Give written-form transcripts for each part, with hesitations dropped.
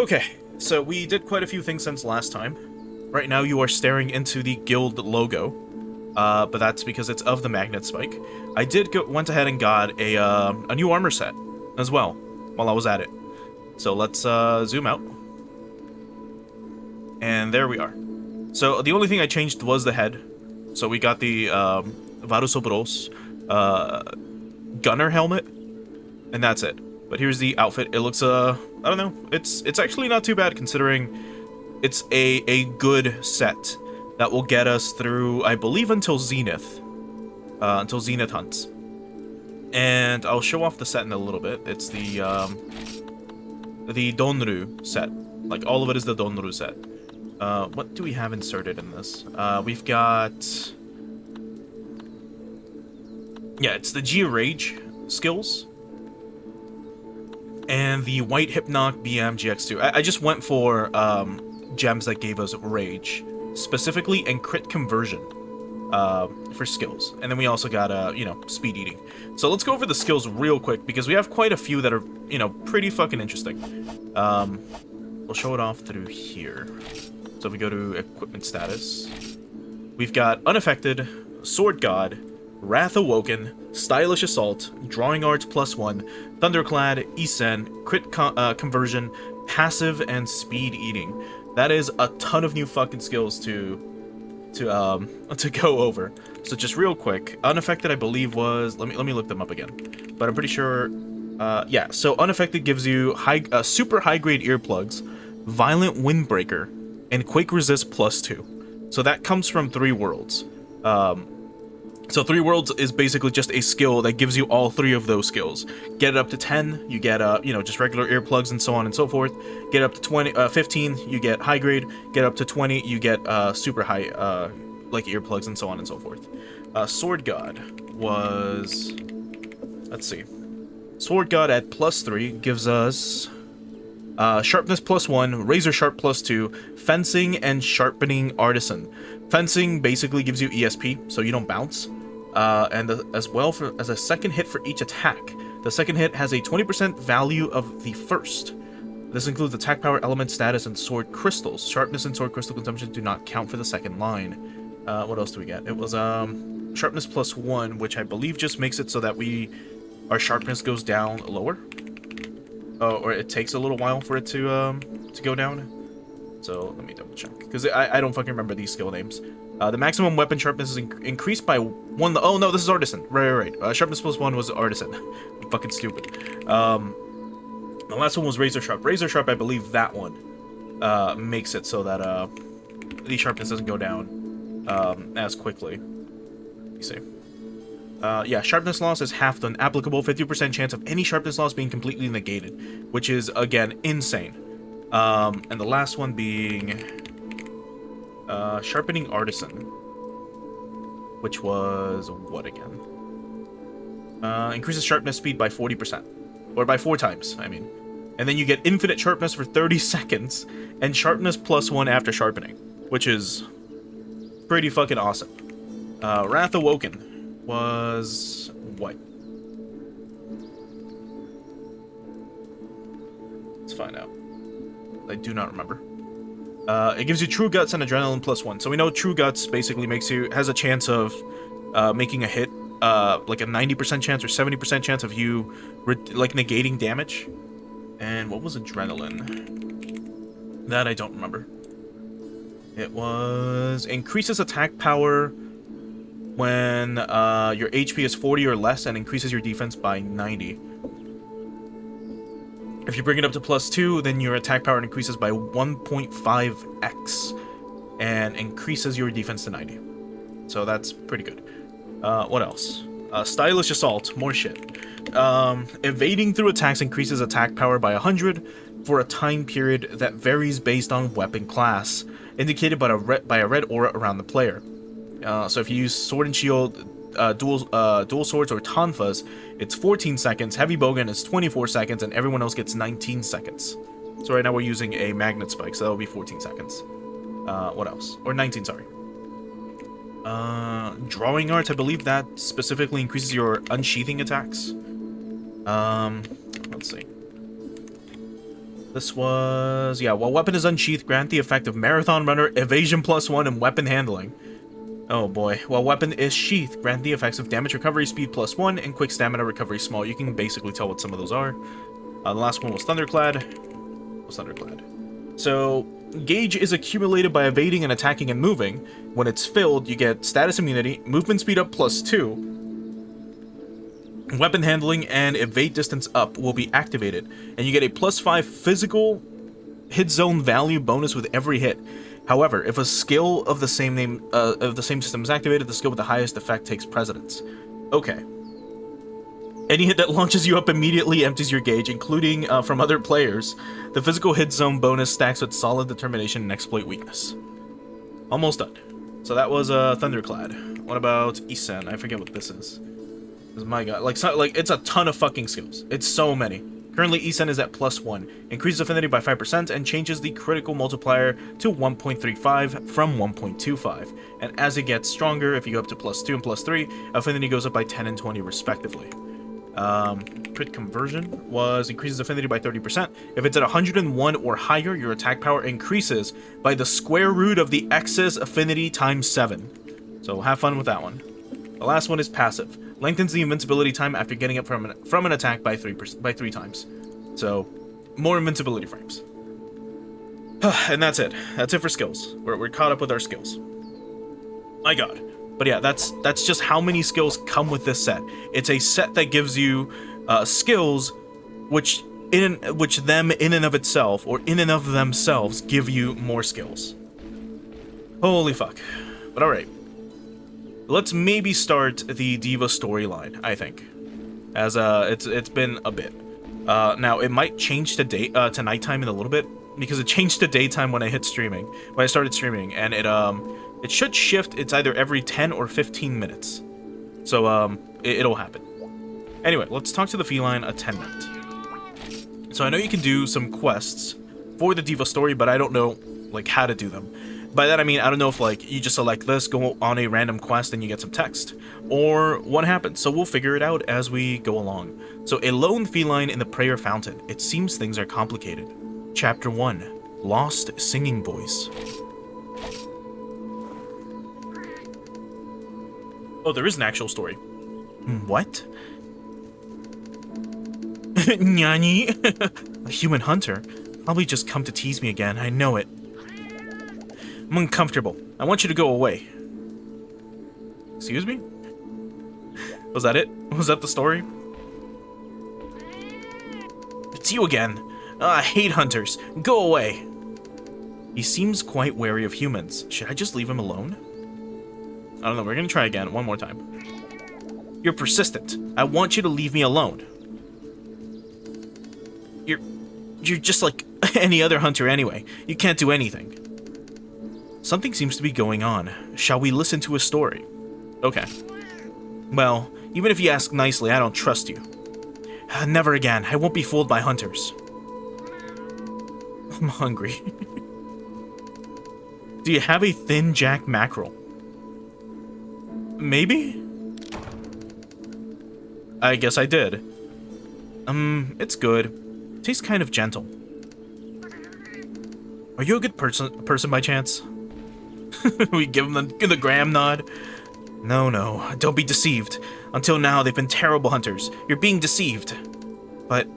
Okay, so we did quite a few things since last time. Right now you are staring into the guild logo, but that's because it's of the magnet spike. I went ahead and got a new armor set as well while I was at it. So let's zoom out. And there we are. So the only thing I changed was the head. So we got the Varusobros gunner helmet, and that's it. But here's the outfit. It looks I don't know. It's actually not too bad considering it's a good set that will get us through, I believe, until Zenith hunts. And I'll show off the set in a little bit. It's the Donru set. Like, all of it is the Donru set. What do we have inserted in this? We've got... yeah, it's the G-Rage skills. And the White Hypnoc BM GX2. I just went for gems that gave us Rage. Specifically, and Crit Conversion. For skills. And then we also got, Speed Eating. So let's go over the skills real quick, because we have quite a few that are, pretty fucking interesting. We'll show it off through here. So if we go to Equipment Status, we've got Unaffected, Sword God, Wrath Awoken, Stylish Assault, Drawing Arts +1, Thunderclad, Isen, Crit Conversion, Passive, and Speed Eating. That is a ton of new fucking skills to go over. So just real quick, Unaffected I believe was, let me look them up again, but I'm pretty sure, yeah. So Unaffected gives you super high grade earplugs, Violent Windbreaker, and Quake Resist +2. So that comes from 3 worlds. So 3 worlds is basically just a skill that gives you all 3 of those skills. Get it up to 10, you get just regular earplugs and so on and so forth. Get up to 15, you get high grade. Get up to 20, you get super high like earplugs and so on and so forth. Sword God was, let's see. Sword God at +3 gives us Sharpness +1, Razor Sharp +2, Fencing, and Sharpening Artisan. Fencing basically gives you ESP, so you don't bounce. And as well, as a second hit for each attack. The second hit has a 20% value of the first. This includes attack power, element status, and sword crystals. Sharpness and sword crystal consumption do not count for the second line. What else do we get? It was Sharpness +1, which I believe just makes it so that our sharpness goes down lower. Or it takes a little while for it to go down. So let me double check, because I don't fucking remember these skill names. The maximum weapon sharpness is increased by 1. Oh no, this is Artisan. Right. Sharpness +1 was Artisan. I'm fucking stupid. The last one was Razor Sharp. Razor Sharp, I believe that one makes it so that the sharpness doesn't go down as quickly. Let me see. Yeah, sharpness loss is halved on applicable, 50% chance of any sharpness loss being completely negated, which is, again, insane. And the last one being Sharpening Artisan, which was what again? Increases sharpness speed by 40%, or by 4 times, I mean. And then you get infinite sharpness for 30 seconds, and sharpness +1 after sharpening, which is pretty fucking awesome. Wrath Awoken was what? Let's find out. I do not remember. It gives you True Guts and Adrenaline +1. So we know True Guts basically has a chance of making a hit, like a 90% chance or 70% chance of you like negating damage. And what was Adrenaline? That I don't remember. It was increases attack power when your HP is 40 or less, and increases your defense by 90. If you bring it up to +2, then your attack power increases by 1.5x, and increases your defense to 90. So that's pretty good. What else? Stylish Assault, more shit. Evading through attacks increases attack power by 100 for a time period that varies based on weapon class, indicated by a red aura around the player. So if you use Sword and Shield, dual swords, or Tonfas, it's 14 seconds, Heavy Bowgun is 24 seconds, and everyone else gets 19 seconds. So right now we're using a Magnet Spike, so that'll be 14 seconds. What else? Or 19, sorry. Drawing Arts, I believe that specifically increases your unsheathing attacks. Let's see. This was, yeah, while weapon is unsheathed, grant the effect of Marathon Runner, Evasion +1, and Weapon Handling. Oh boy. While weapon is sheathed, grant the effects of Damage Recovery, Speed +1, and Quick Stamina Recovery Small. You can basically tell what some of those are. The last one was Thunderclad. So, gauge is accumulated by evading and attacking and moving. When it's filled, you get status immunity, movement speed up +2, weapon handling, and evade distance up will be activated, and you get a +5 physical hit zone value bonus with every hit. However, if a skill of the same name of the same system is activated, the skill with the highest effect takes precedence. Okay. Any hit that launches you up immediately empties your gauge, including from other players. The physical hit zone bonus stacks with solid determination and exploit weakness. Almost done. So that was Thunderclad. What about Isen? I forget what this is. This is my god. Like it's a ton of fucking skills. It's so many. Currently, Isen is at +1, increases affinity by 5%, and changes the critical multiplier to 1.35 from 1.25. And as it gets stronger, if you go up to +2 and +3, affinity goes up by 10 and 20 respectively. Crit conversion was increases affinity by 30%. If it's at 101 or higher, your attack power increases by the square root of the excess affinity times 7. So have fun with that one. The last one is passive. Lengthens the invincibility time after getting up from an attack by 3 times. So, more invincibility frames. And that's it. That's it for skills. We're caught up with our skills. My god. But yeah, that's just how many skills come with this set. It's a set that gives you skills which them in and of itself, or in and of themselves, give you more skills. Holy fuck. But alright. Let's maybe start the Diva storyline, I think. As it's been a bit. Now it might change to nighttime in a little bit, because it changed to daytime when I started streaming, and it should shift. It's either every 10 or 15 minutes. So it'll happen. Anyway, let's talk to the feline attendant. So I know you can do some quests for the Diva story, but I don't know like how to do them. By that I mean, I don't know if like you just select this, go on a random quest, and you get some text, or what happens. So we'll figure it out as we go along. So a lone feline in the prayer fountain. It seems things are complicated. Chapter 1. Lost singing voice. Oh, there is an actual story. What? Nyani? A human hunter? Probably just come to tease me again, I know it. I'm uncomfortable. I want you to go away. Excuse me? Was that it? Was that the story? It's you again. I hate hunters. Go away. He seems quite wary of humans. Should I just leave him alone? I don't know. We're gonna try again. One more time. You're persistent. I want you to leave me alone. You're just like any other hunter anyway. You can't do anything. Something seems to be going on. Shall we listen to a story? Okay. Well, even if you ask nicely, I don't trust you. Never again. I won't be fooled by hunters. I'm hungry. Do you have a thin jack mackerel? Maybe? I guess I did. It's good. Tastes kind of gentle. Are you a good person by chance? We give them the Graham nod. No, don't be deceived. Until now, they've been terrible hunters. You're being deceived. But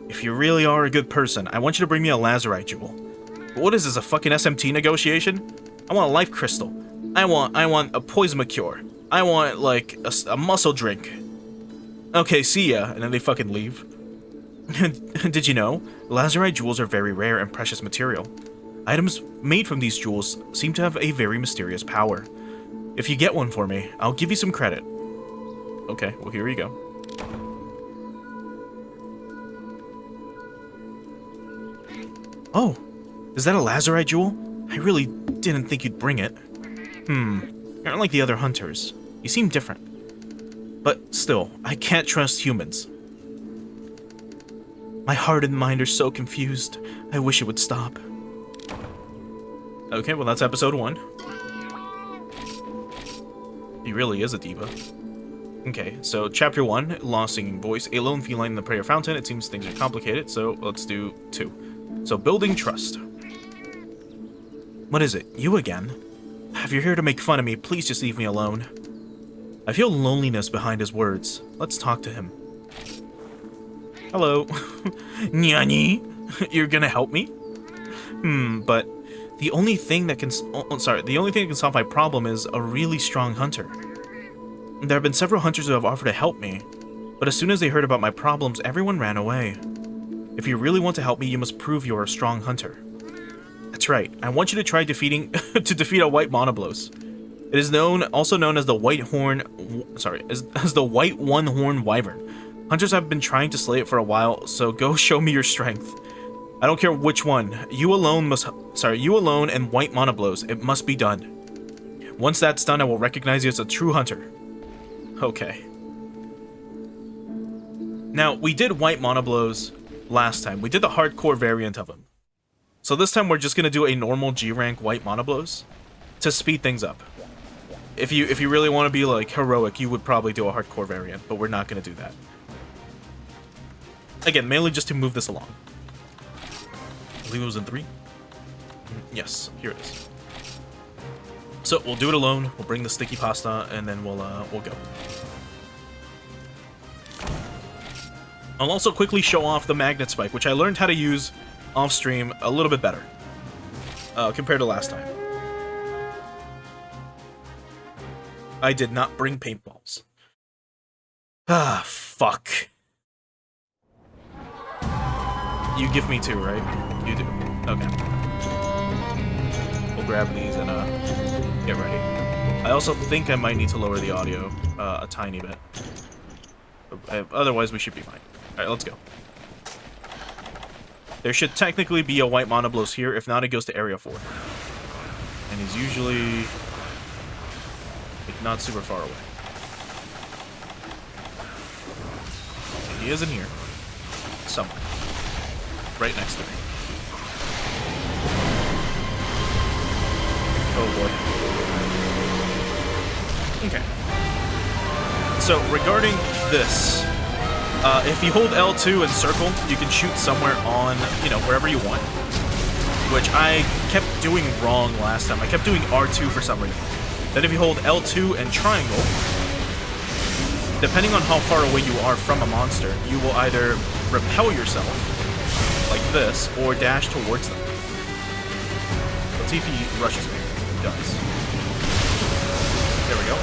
if you really are a good person, I want you to bring me a lazurite jewel. What is this, a fucking SMT negotiation? I want a life crystal. I want a poison cure. I want, like, a muscle drink. Okay, see ya. And then they fucking leave. Did you know? Lazurite jewels are very rare and precious material. Items made from these jewels seem to have a very mysterious power. If you get one for me, I'll give you some credit. Okay, well here you go. Oh, is that a lazurite jewel? I really didn't think you'd bring it. You aren't like the other hunters. You seem different. But still, I can't trust humans. My heart and mind are so confused. I wish it would stop. Okay, well that's episode 1. He really is a diva. Okay, so chapter 1, Lost Singing Voice, a lone feline in the prayer fountain. It seems things are complicated, so let's do 2. So, building trust. What is it? You again? If you're here to make fun of me, please just leave me alone. I feel loneliness behind his words. Let's talk to him. Hello. Nyani? You're gonna help me? But the only thing that can... the only thing that can solve my problem is a really strong hunter. There have been several hunters who have offered to help me, but as soon as they heard about my problems, everyone ran away. If you really want to help me, you must prove you're a strong hunter. That's right. I want you to try defeat a white monoblos. It is also known as the white horn... as the white one-horn wyvern. Hunters have been trying to slay it for a while, so go show me your strength. I don't care which one. You alone and white monoblos. It must be done. Once that's done, I will recognize you as a true hunter. Okay. Now, we did white monoblos last time. We did the hardcore variant of him. So this time we're just gonna do a normal G rank white monoblos to speed things up. If you really want to be like heroic, you would probably do a hardcore variant, but we're not gonna do that. Again, mainly just to move this along. I believe it was in 3. Yes, here it is. So we'll do it alone. We'll bring the sticky pasta, and then we'll go. I'll also quickly show off the magnet spike, which I learned how to use off stream a little bit better compared to last time. I did not bring paintballs. Ah, fuck. You give me 2, right? You do. Okay. We'll grab these and get ready. I also think I might need to lower the audio a tiny bit. Otherwise, we should be fine. Alright, let's go. There should technically be a white monoblos here. If not, it goes to Area 4. And he's usually... like, not super far away. He is in here. Somewhere. Right next to me. Oh boy. Okay. So, regarding this, if you hold L2 and circle, you can shoot somewhere on, you know, wherever you want. Which I kept doing wrong last time. I kept doing R2 for some reason. Then if you hold L2 and triangle, depending on how far away you are from a monster, you will either repel yourself, like this, or dash towards them. Let's see if he rushes me. He does. There we go.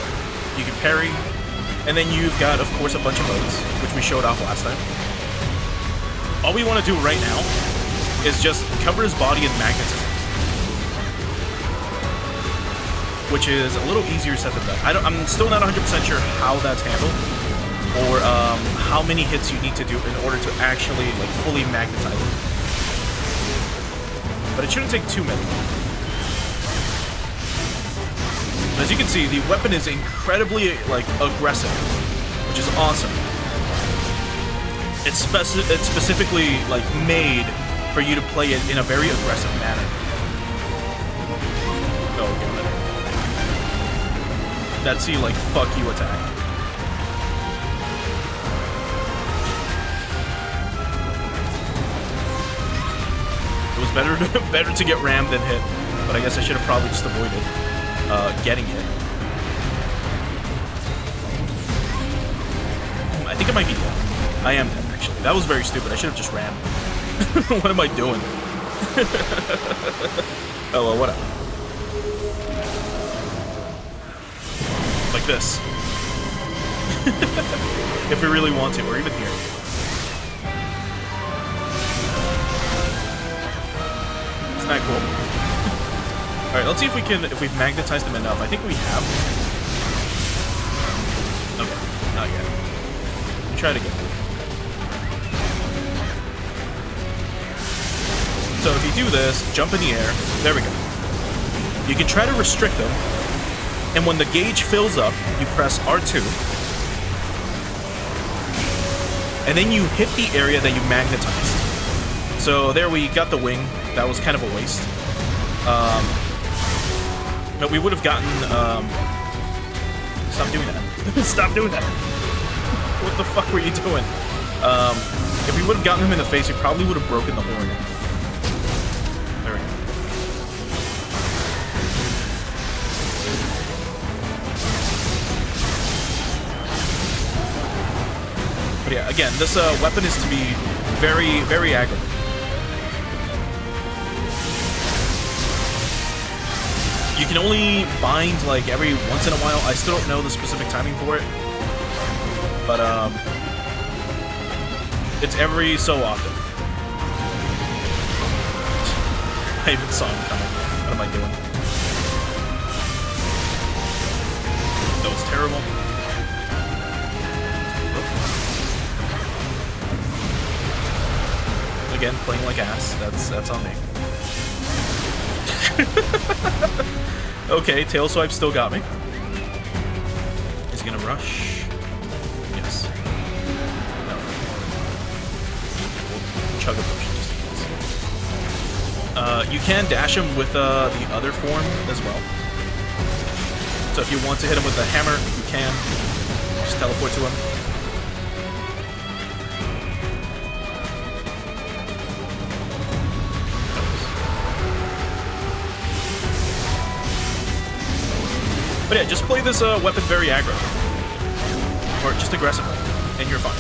You can parry, and then you've got, of course, a bunch of modes, which we showed off last time. All we want to do right now is just cover his body in magnetism, which is a little easier said than done. I'm still not 100% sure how that's handled, or how many hits you need to do in order to actually like fully magnetize it. But it shouldn't take too many. As you can see, the weapon is incredibly like aggressive, which is awesome. It's specifically like made for you to play it in a very aggressive manner. Oh god. That's the like fuck you attack. It was better to get rammed than hit, but I guess I should have probably just avoided getting hit. I think it might be dead. I am dead, actually. That was very stupid. I should have just ran. What am I doing? Oh, well, whatever. Like this. If we really want to, or even here. Isn't that cool? Alright, let's see if we've magnetized them enough. I think we have. Okay, not yet. Let me try it again. So if you do this, jump in the air, there we go. You can try to restrict them, and when the gauge fills up, you press R2, and then you hit the area that you magnetized. So there we got the wing. That was kind of a waste. But we would have gotten, stop doing that. Stop doing that. What the fuck were you doing? If we would have gotten him in the face, we probably would have broken the horn. again, this weapon is to be very, very aggro. You can only bind like every once in a while. I still don't know the specific timing for it, but it's every so often. I even saw him coming. What am I doing? That was terrible. Again, playing like ass. That's on me. Okay, tail swipe still got me. Is he gonna rush? Yes. No. We'll chug a potion just in case. You can dash him with the other form as well. So if you want to hit him with the hammer, you can. Just teleport to him. But yeah, just play this weapon very aggro. Or just aggressively, and you're fine.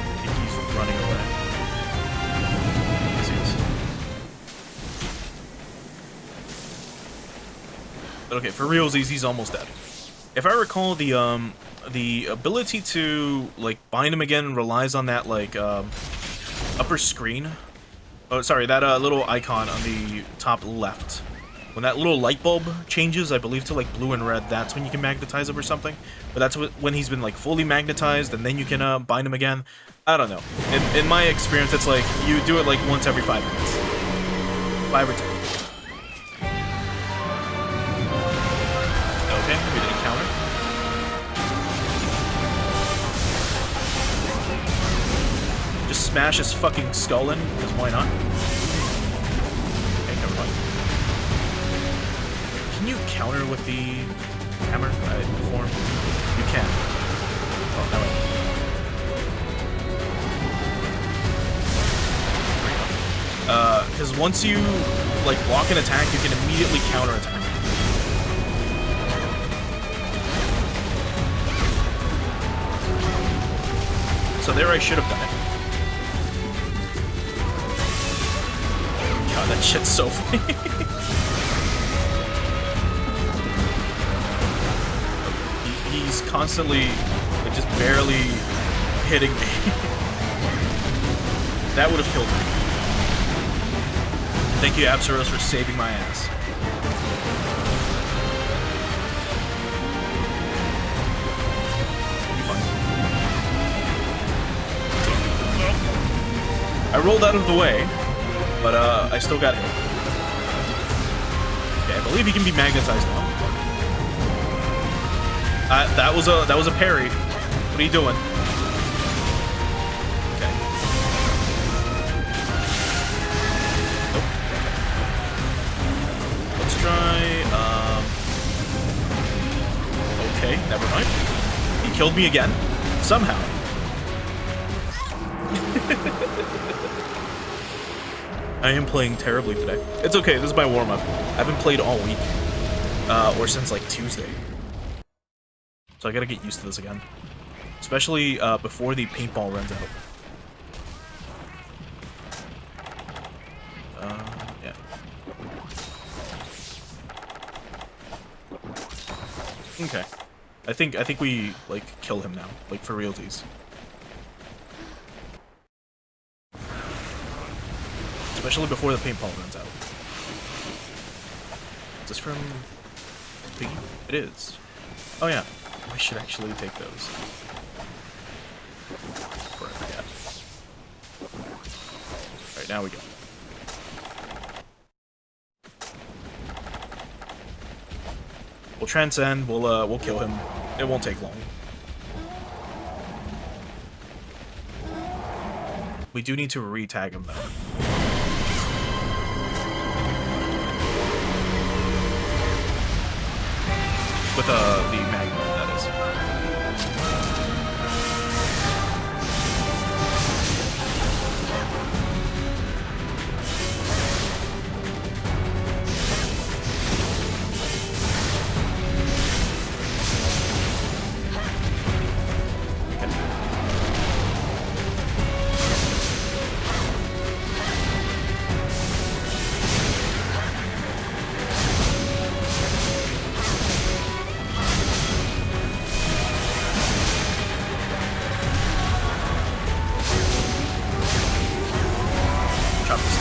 I think he's running away. Yes, he is. But okay, for realsies, he's almost dead. If I recall, the ability to like bind him again relies on that like upper screen. Oh, sorry, that little icon on the top left. When that little light bulb changes, I believe to like blue and red, that's when you can magnetize him or something. But that's when he's been like fully magnetized, and then you can bind him again. I don't know. In my experience, it's like you do it like once every 5 minutes, 5 or 10. Okay, we did a counter. Just smash his fucking skull in, because why not? Okay, never mind. Can you counter with the hammer form? You can. Oh, no way. Because once you like block an attack, you can immediately counter attack. So there I should have done it. God, that shit's so funny. He's constantly like, just barely hitting me. That would have killed me. Thank you, Absaros, for saving my ass. I rolled out of the way, but I still got hit. Okay, I believe he can be magnetized now. That was a parry. What are you doing? Okay. Nope. Let's try. Okay, never mind. He killed me again, somehow. I am playing terribly today. It's okay, this is my warm-up. I haven't played all week. Or since, like, Tuesday. So I gotta get used to this again. Especially, before the paintball runs out. Yeah. Okay. I think we, like, kill him now. Like, for realties. Especially before the paintball runs out. Is this from Piggy? It is. Oh yeah, I should actually take those. Before I forget. Alright, now we go. We'll transcend, we'll kill him. It won't take long. We do need to re-tag him though. With the magnet, that is.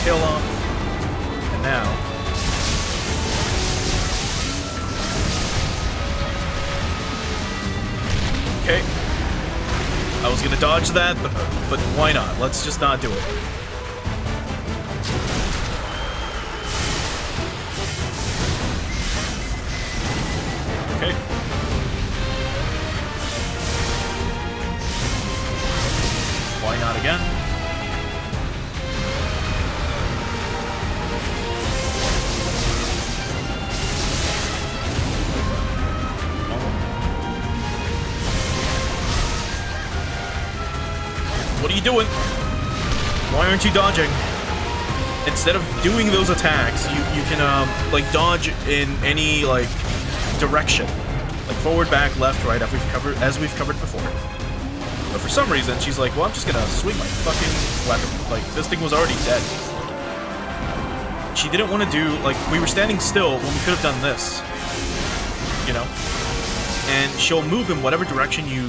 tail off. And now... Okay. I was gonna dodge that, but why not? Let's just not do it. Okay. Why not again? What are you doing? Why aren't you dodging? Instead of doing those attacks, you can like dodge in any like direction, like forward, back, left, right, as we've covered before. But for some reason, she's like, well, I'm just gonna swing my fucking weapon. Like, this thing was already dead. She didn't want to do, like, we were standing still when we could have done this. You know? And she'll move in whatever direction you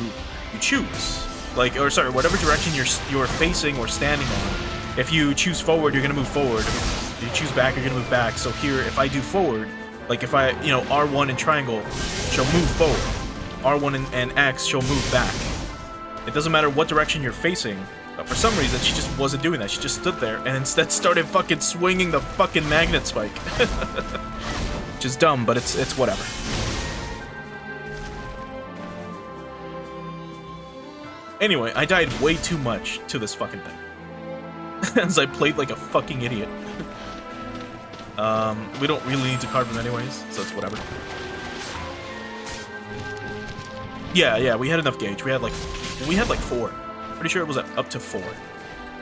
choose. Like, or sorry, whatever direction you're facing or standing on. If you choose forward, you're gonna move forward. If you choose back, you're gonna move back. So here, if I do forward, like if I, you know, R1 and triangle, she'll move forward. R1 and X, she'll move back. It doesn't matter what direction you're facing, but for some reason, she just wasn't doing that. She just stood there and instead started fucking swinging the fucking magnet spike. Which is dumb, but it's whatever. Anyway, I died way too much to this fucking thing. As I played like a fucking idiot. We don't really need to carve them anyways, so it's whatever. Yeah, we had enough gauge. We had like 4. Pretty sure it was up to 4.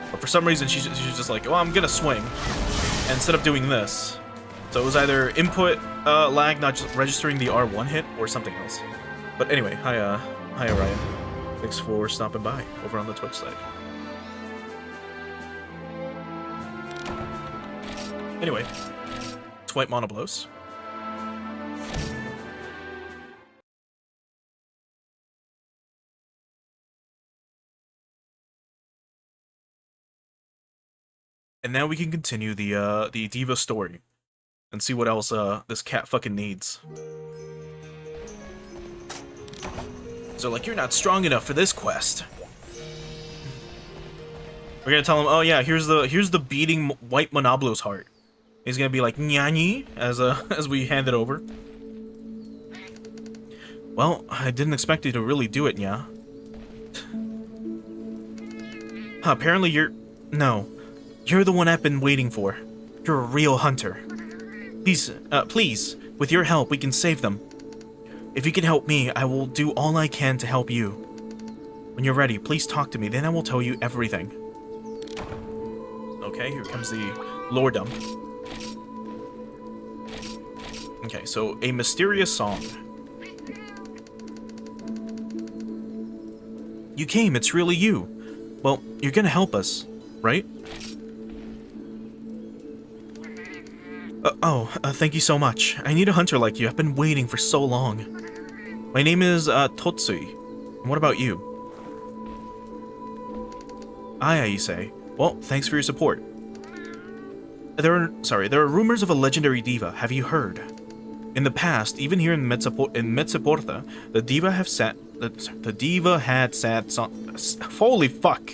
But for some reason, she's just like, well, I'm gonna swing. And instead of doing this. So it was either input lag not just registering the R1 hit or something else. But anyway, hi Orion. Thanks for stopping by over on the Twitch side. Anyway, it's white monoblos. And now we can continue the Diva story and see what else this cat fucking needs. So like, you're not strong enough for this quest. We're gonna tell him, oh yeah, here's the beating white monoblos heart. He's gonna be like nyani as we hand it over. Well, I didn't expect you to really do it, yeah. Apparently you're the one I've been waiting for. You're a real hunter. Please, with your help, we can save them. If you can help me, I will do all I can to help you. When you're ready, please talk to me, then I will tell you everything. Okay, here comes the lore dump. Okay, so a mysterious song. You came, it's really you. Well, you're gonna help us, right? Thank you so much. I need a hunter like you. I've been waiting for so long. My name is, Totsui. And what about you? Aya, you say? Well, thanks for your support. There are rumors of a legendary diva. Have you heard? In the past, even here in Metzeporta, the diva had sad songs. Holy fuck!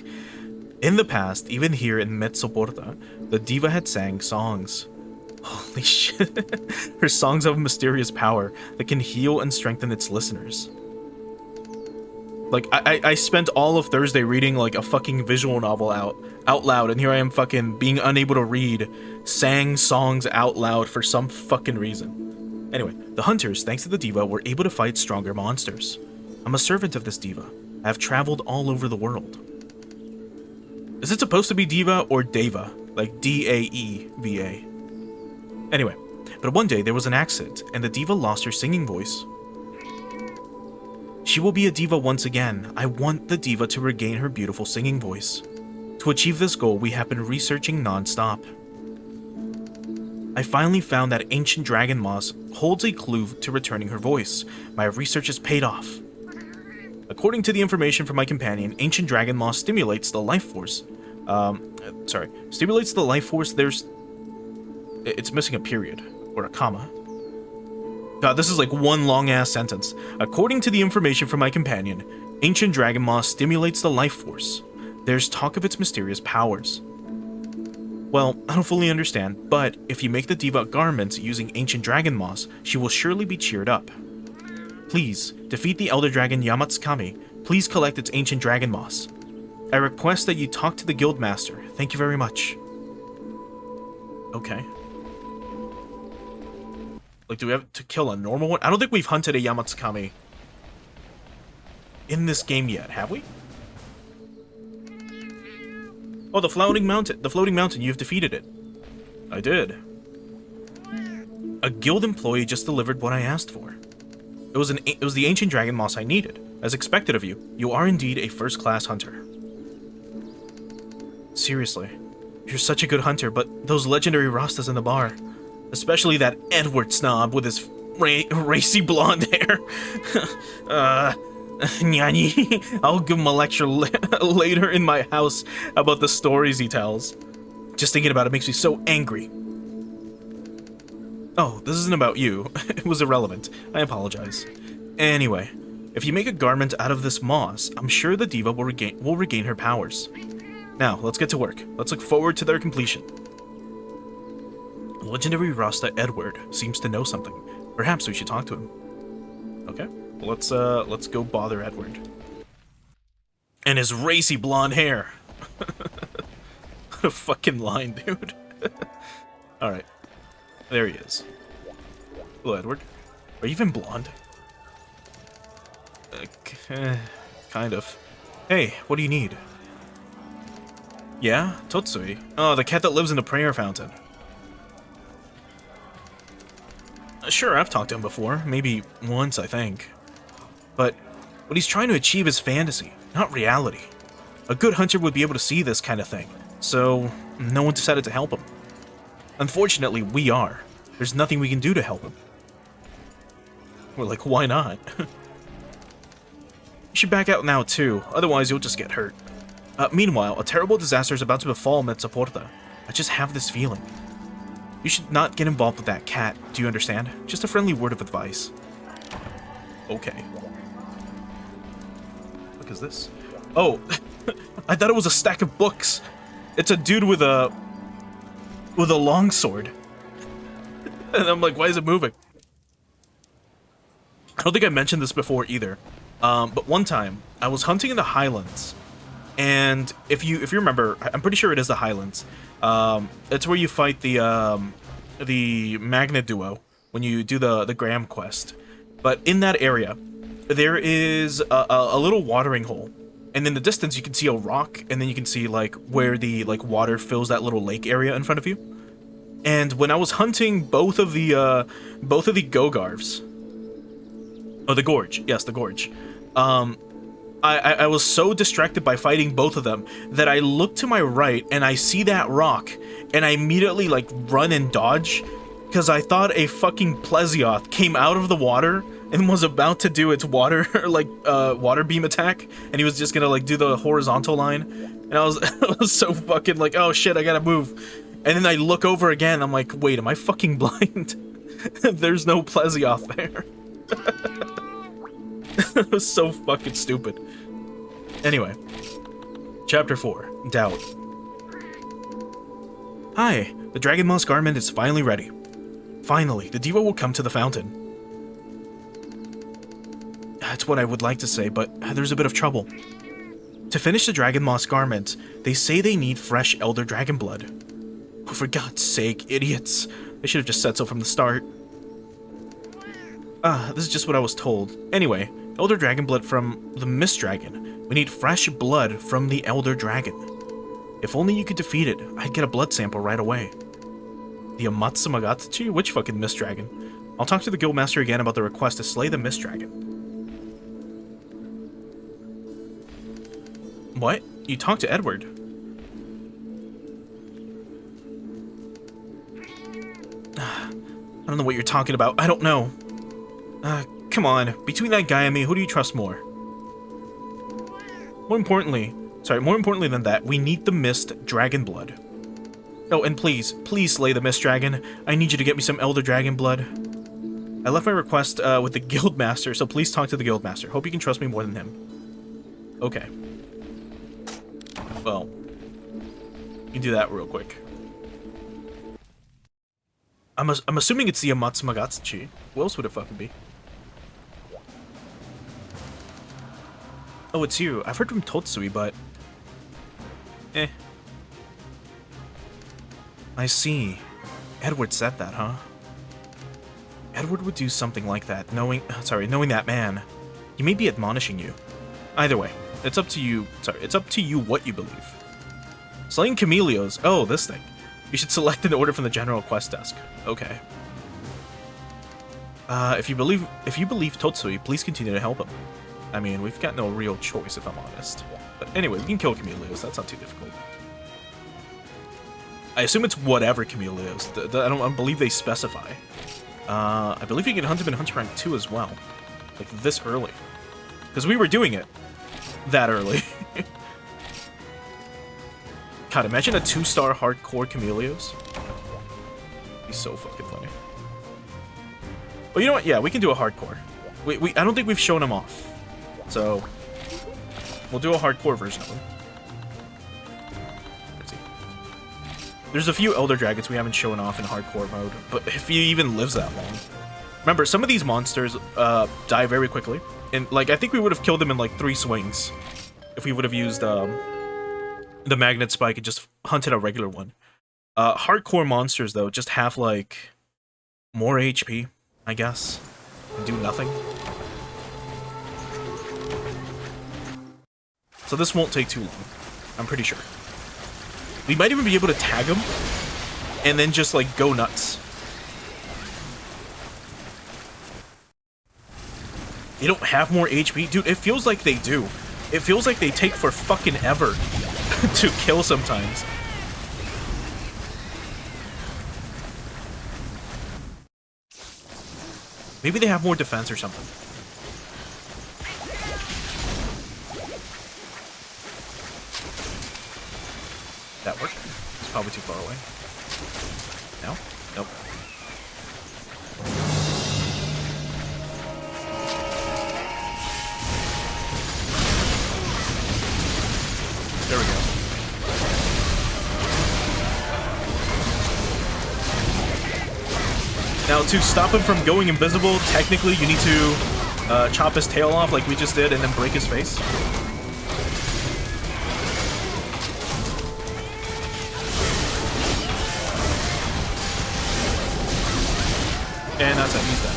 In the past, even here in Metzeporta, the diva had sang songs. Holy shit. Her songs have a mysterious power that can heal and strengthen its listeners. Like, I spent all of Thursday reading, like, a fucking visual novel out loud, and here I am fucking being unable to read, sang songs out loud for some fucking reason. Anyway, the hunters, thanks to the diva, were able to fight stronger monsters. I'm a servant of this diva. I have traveled all over the world. Is it supposed to be diva or deva? Like D-A-E-V-A. Anyway, but one day there was an accident, and the diva lost her singing voice. She will be a diva once again. I want the diva to regain her beautiful singing voice. To achieve this goal, we have been researching non-stop. I finally found that ancient dragon moss holds a clue to returning her voice. My research has paid off. According to the information from my companion, ancient dragon moss stimulates the life force. Sorry. Stimulates the life force. It's missing a period. Or a comma. God, this is like one long-ass sentence. According to the information from my companion, ancient dragon moss stimulates the life force. There's talk of its mysterious powers. Well, I don't fully understand, but if you make the diva garments using ancient dragon moss, she will surely be cheered up. Please, defeat the elder dragon Yamatsukami. Please collect its ancient dragon moss. I request that you talk to the guild master. Thank you very much. Okay. Like, do we have to kill a normal one? I don't think we've hunted a Yamatsukami in this game yet, have we? Oh, the floating mountain. The floating mountain, you've defeated it. I did. A guild employee just delivered what I asked for. It was the ancient dragon moss I needed. As expected of you, you are indeed a first-class hunter. Seriously, you're such a good hunter, but those legendary Rastas in the bar, especially that Edward snob with his racy blonde hair. Nyani, I'll give him a lecture later in my house about the stories he tells. Just thinking about it makes me so angry. Oh, this isn't about you. It was irrelevant. I apologize. Anyway, if you make a garment out of this moss, I'm sure the diva will regain her powers. Now, let's get to work. Let's look forward to their completion. Legendary Rasta Edward seems to know something. Perhaps we should talk to him. Okay, let's go bother Edward. And his racy blonde hair. What a fucking line, dude. Alright. There he is. Hello, Edward. Are you even blonde? Kind of. Hey, what do you need? Yeah? Totsui? Oh, the cat that lives in the prayer fountain. Sure, I've talked to him before. Maybe once, I think. But what he's trying to achieve is fantasy, not reality. A good hunter would be able to see this kind of thing, so no one decided to help him. Unfortunately, we are. There's nothing we can do to help him. We're like, why not? You should back out now, too. Otherwise, you'll just get hurt. Meanwhile, a terrible disaster is about to befall Metzaporta. I just have this feeling. You should not get involved with that cat. Do you understand? Just a friendly word of advice. Okay. What is this? Oh, I thought it was a stack of books. It's a dude with a longsword. And I'm like, why is it moving? I don't think I mentioned this before either. But one time, I was hunting in the Highlands. And if you remember, I'm pretty sure it is the Highlands. It's where you fight the Magna Duo when you do the Graham quest. But in that area, there is a little watering hole. And in the distance, you can see a rock, and then you can see like where the water fills that little lake area in front of you. And when I was hunting both of the Gogarvs, oh, the Gorge, yes, the Gorge. I was so distracted by fighting both of them that I look to my right and I see that rock, and I immediately like run and dodge because I thought a fucking Plesioth came out of the water and was about to do its water water beam attack, and he was just gonna like do the horizontal line, and I was so fucking like, oh shit, I gotta move. And then I look over again, I'm like, wait, am I fucking blind? There's no Plesioth there. It was so fucking stupid. Anyway, Chapter 4, Doubt. Hi, the Dragon Moss garment is finally ready. Finally, the diva will come to the fountain. That's what I would like to say, but there's a bit of trouble. To finish the Dragon Moss garment, they say they need fresh Elder Dragon blood. Oh, for God's sake, idiots. They should have just said so from the start. This is just what I was told. Anyway, Elder Dragon blood from the Mist Dragon. We need fresh blood from the Elder Dragon. If only you could defeat it, I'd get a blood sample right away. The Amatsumagatsuchi? Which fucking Mist Dragon? I'll talk to the Guildmaster again about the request to slay the Mist Dragon. What? You talked to Edward? I don't know what you're talking about. I don't know. Come on. Between that guy and me, who do you trust more? More importantly, Sorry, more importantly than that, we need the Mist Dragon Blood. Oh, and please slay the Mist Dragon. I need you to get me some Elder Dragon Blood. I left my request with the Guildmaster, so please talk to the Guildmaster. Hope you can trust me more than him. Okay. Well, you can do that real quick. I'm assuming it's the Amatsumagatschi. Who else would it fucking be? Oh, it's you. I've heard from Totsui, but... eh. I see. Edward said that, huh? Edward would do something like that, knowing that man. He may be admonishing you. Either way, it's up to you. Sorry, it's up to you what you believe. Slaying Chameleos. Oh, this thing. You should select an order from the general quest desk. Okay. If you believe Totsui, please continue to help him. I mean, we've got no real choice, if I'm honest. But anyway, we can kill Chameleos. That's not too difficult. I assume it's whatever Chameleos. I don't believe they specify. I believe you can hunt him in Hunter Rank 2 as well. Like, this early. Because we were doing it that early. God, imagine a 2-star hardcore Chameleos. That'd be so fucking funny. Well, you know what? Yeah, we can do a hardcore. I don't think we've shown him off. So, we'll do a hardcore version of him. Let's see. There's a few Elder Dragons we haven't shown off in hardcore mode, but if he even lives that long. Remember, some of these monsters die very quickly. And, like, I think we would have killed them in, like, 3 swings if we would have used, the magnet spike and just hunted a regular one. Hardcore monsters, though, just have, like, more HP, I guess, and do nothing. So this won't take too long, I'm pretty sure. We might even be able to tag him, and then just, like, go nuts. They don't have more HP? Dude, it feels like they do. It feels like they take for fucking ever to kill sometimes. Maybe they have more defense or something. That worked? It's probably too far away. No? Nope. There we go. Now, to stop him from going invisible, technically you need to chop his tail off like we just did and then break his face. And that's it, he's dead.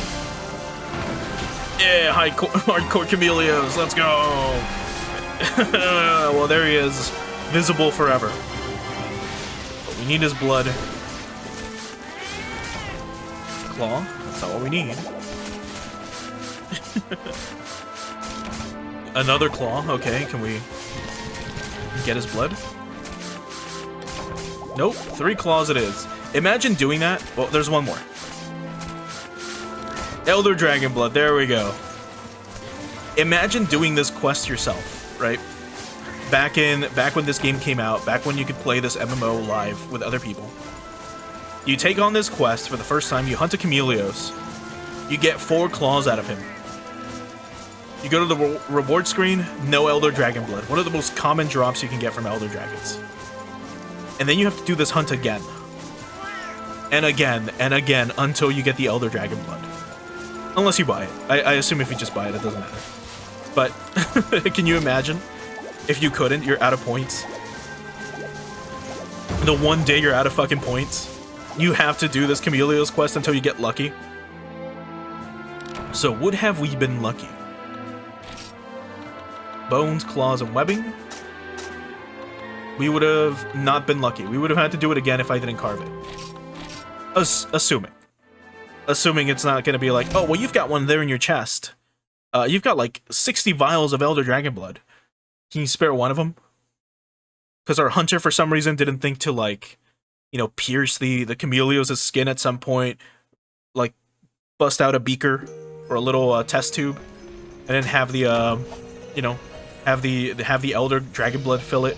Yeah, hardcore Chameleos, let's go! Well, there he is, visible forever. But we need his blood. Claw, that's all we need. Another claw, okay, can we get his blood? Nope, 3 claws it is. Imagine doing that. Well, there's one more. Elder Dragon Blood, there we go. Imagine doing this quest yourself, right? Back when this game came out, back when you could play this MMO live with other people. You take on this quest for the first time, you hunt a Chameleos, you get 4 claws out of him. You go to the reward screen, no Elder Dragon Blood, one of the most common drops you can get from Elder Dragons. And then you have to do this hunt again. And again, and again, until you get the Elder Dragon Blood. Unless you buy it. I assume if you just buy it, it doesn't matter. But, can you imagine? If you couldn't, you're out of points. The one day you're out of fucking points. You have to do this Chameleos quest until you get lucky. So, would have we been lucky? Bones, claws, and webbing? We would have not been lucky. We would have had to do it again if I didn't carve it. Assuming. Assuming it's not going to be like, oh, well, you've got one there in your chest. You've got like 60 vials of Elder Dragon Blood. Can you spare one of them? Because our hunter, for some reason, didn't think to, like, you know, pierce the Chameleos' skin at some point. Like, bust out a beaker or a little test tube. And then have the, you know, have the elder dragon blood fill it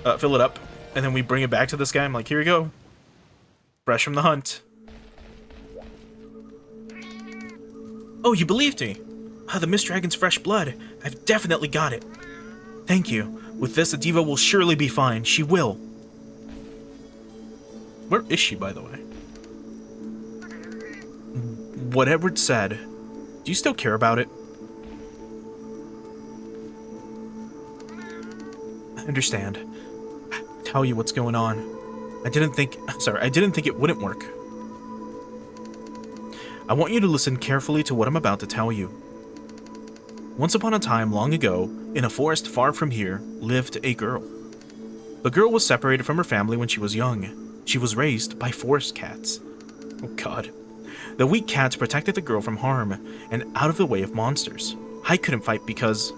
up, and then we bring it back to this guy. I'm like, here you go, fresh from the hunt. Oh, you believed me. Ah, the Mist Dragon's fresh blood. I've definitely got it. Thank you. With this, the diva will surely be fine. She will. Where is she, by the way? What Edward said. Do you still care about it? I understand. Tell you what's going on. I didn't think it wouldn't work. I want you to listen carefully to what I'm about to tell you. Once upon a time, long ago, in a forest far from here, lived a girl. The girl was separated from her family when she was young. She was raised by forest cats. Oh god. The weak cats protected the girl from harm and out of the way of monsters. I couldn't fight because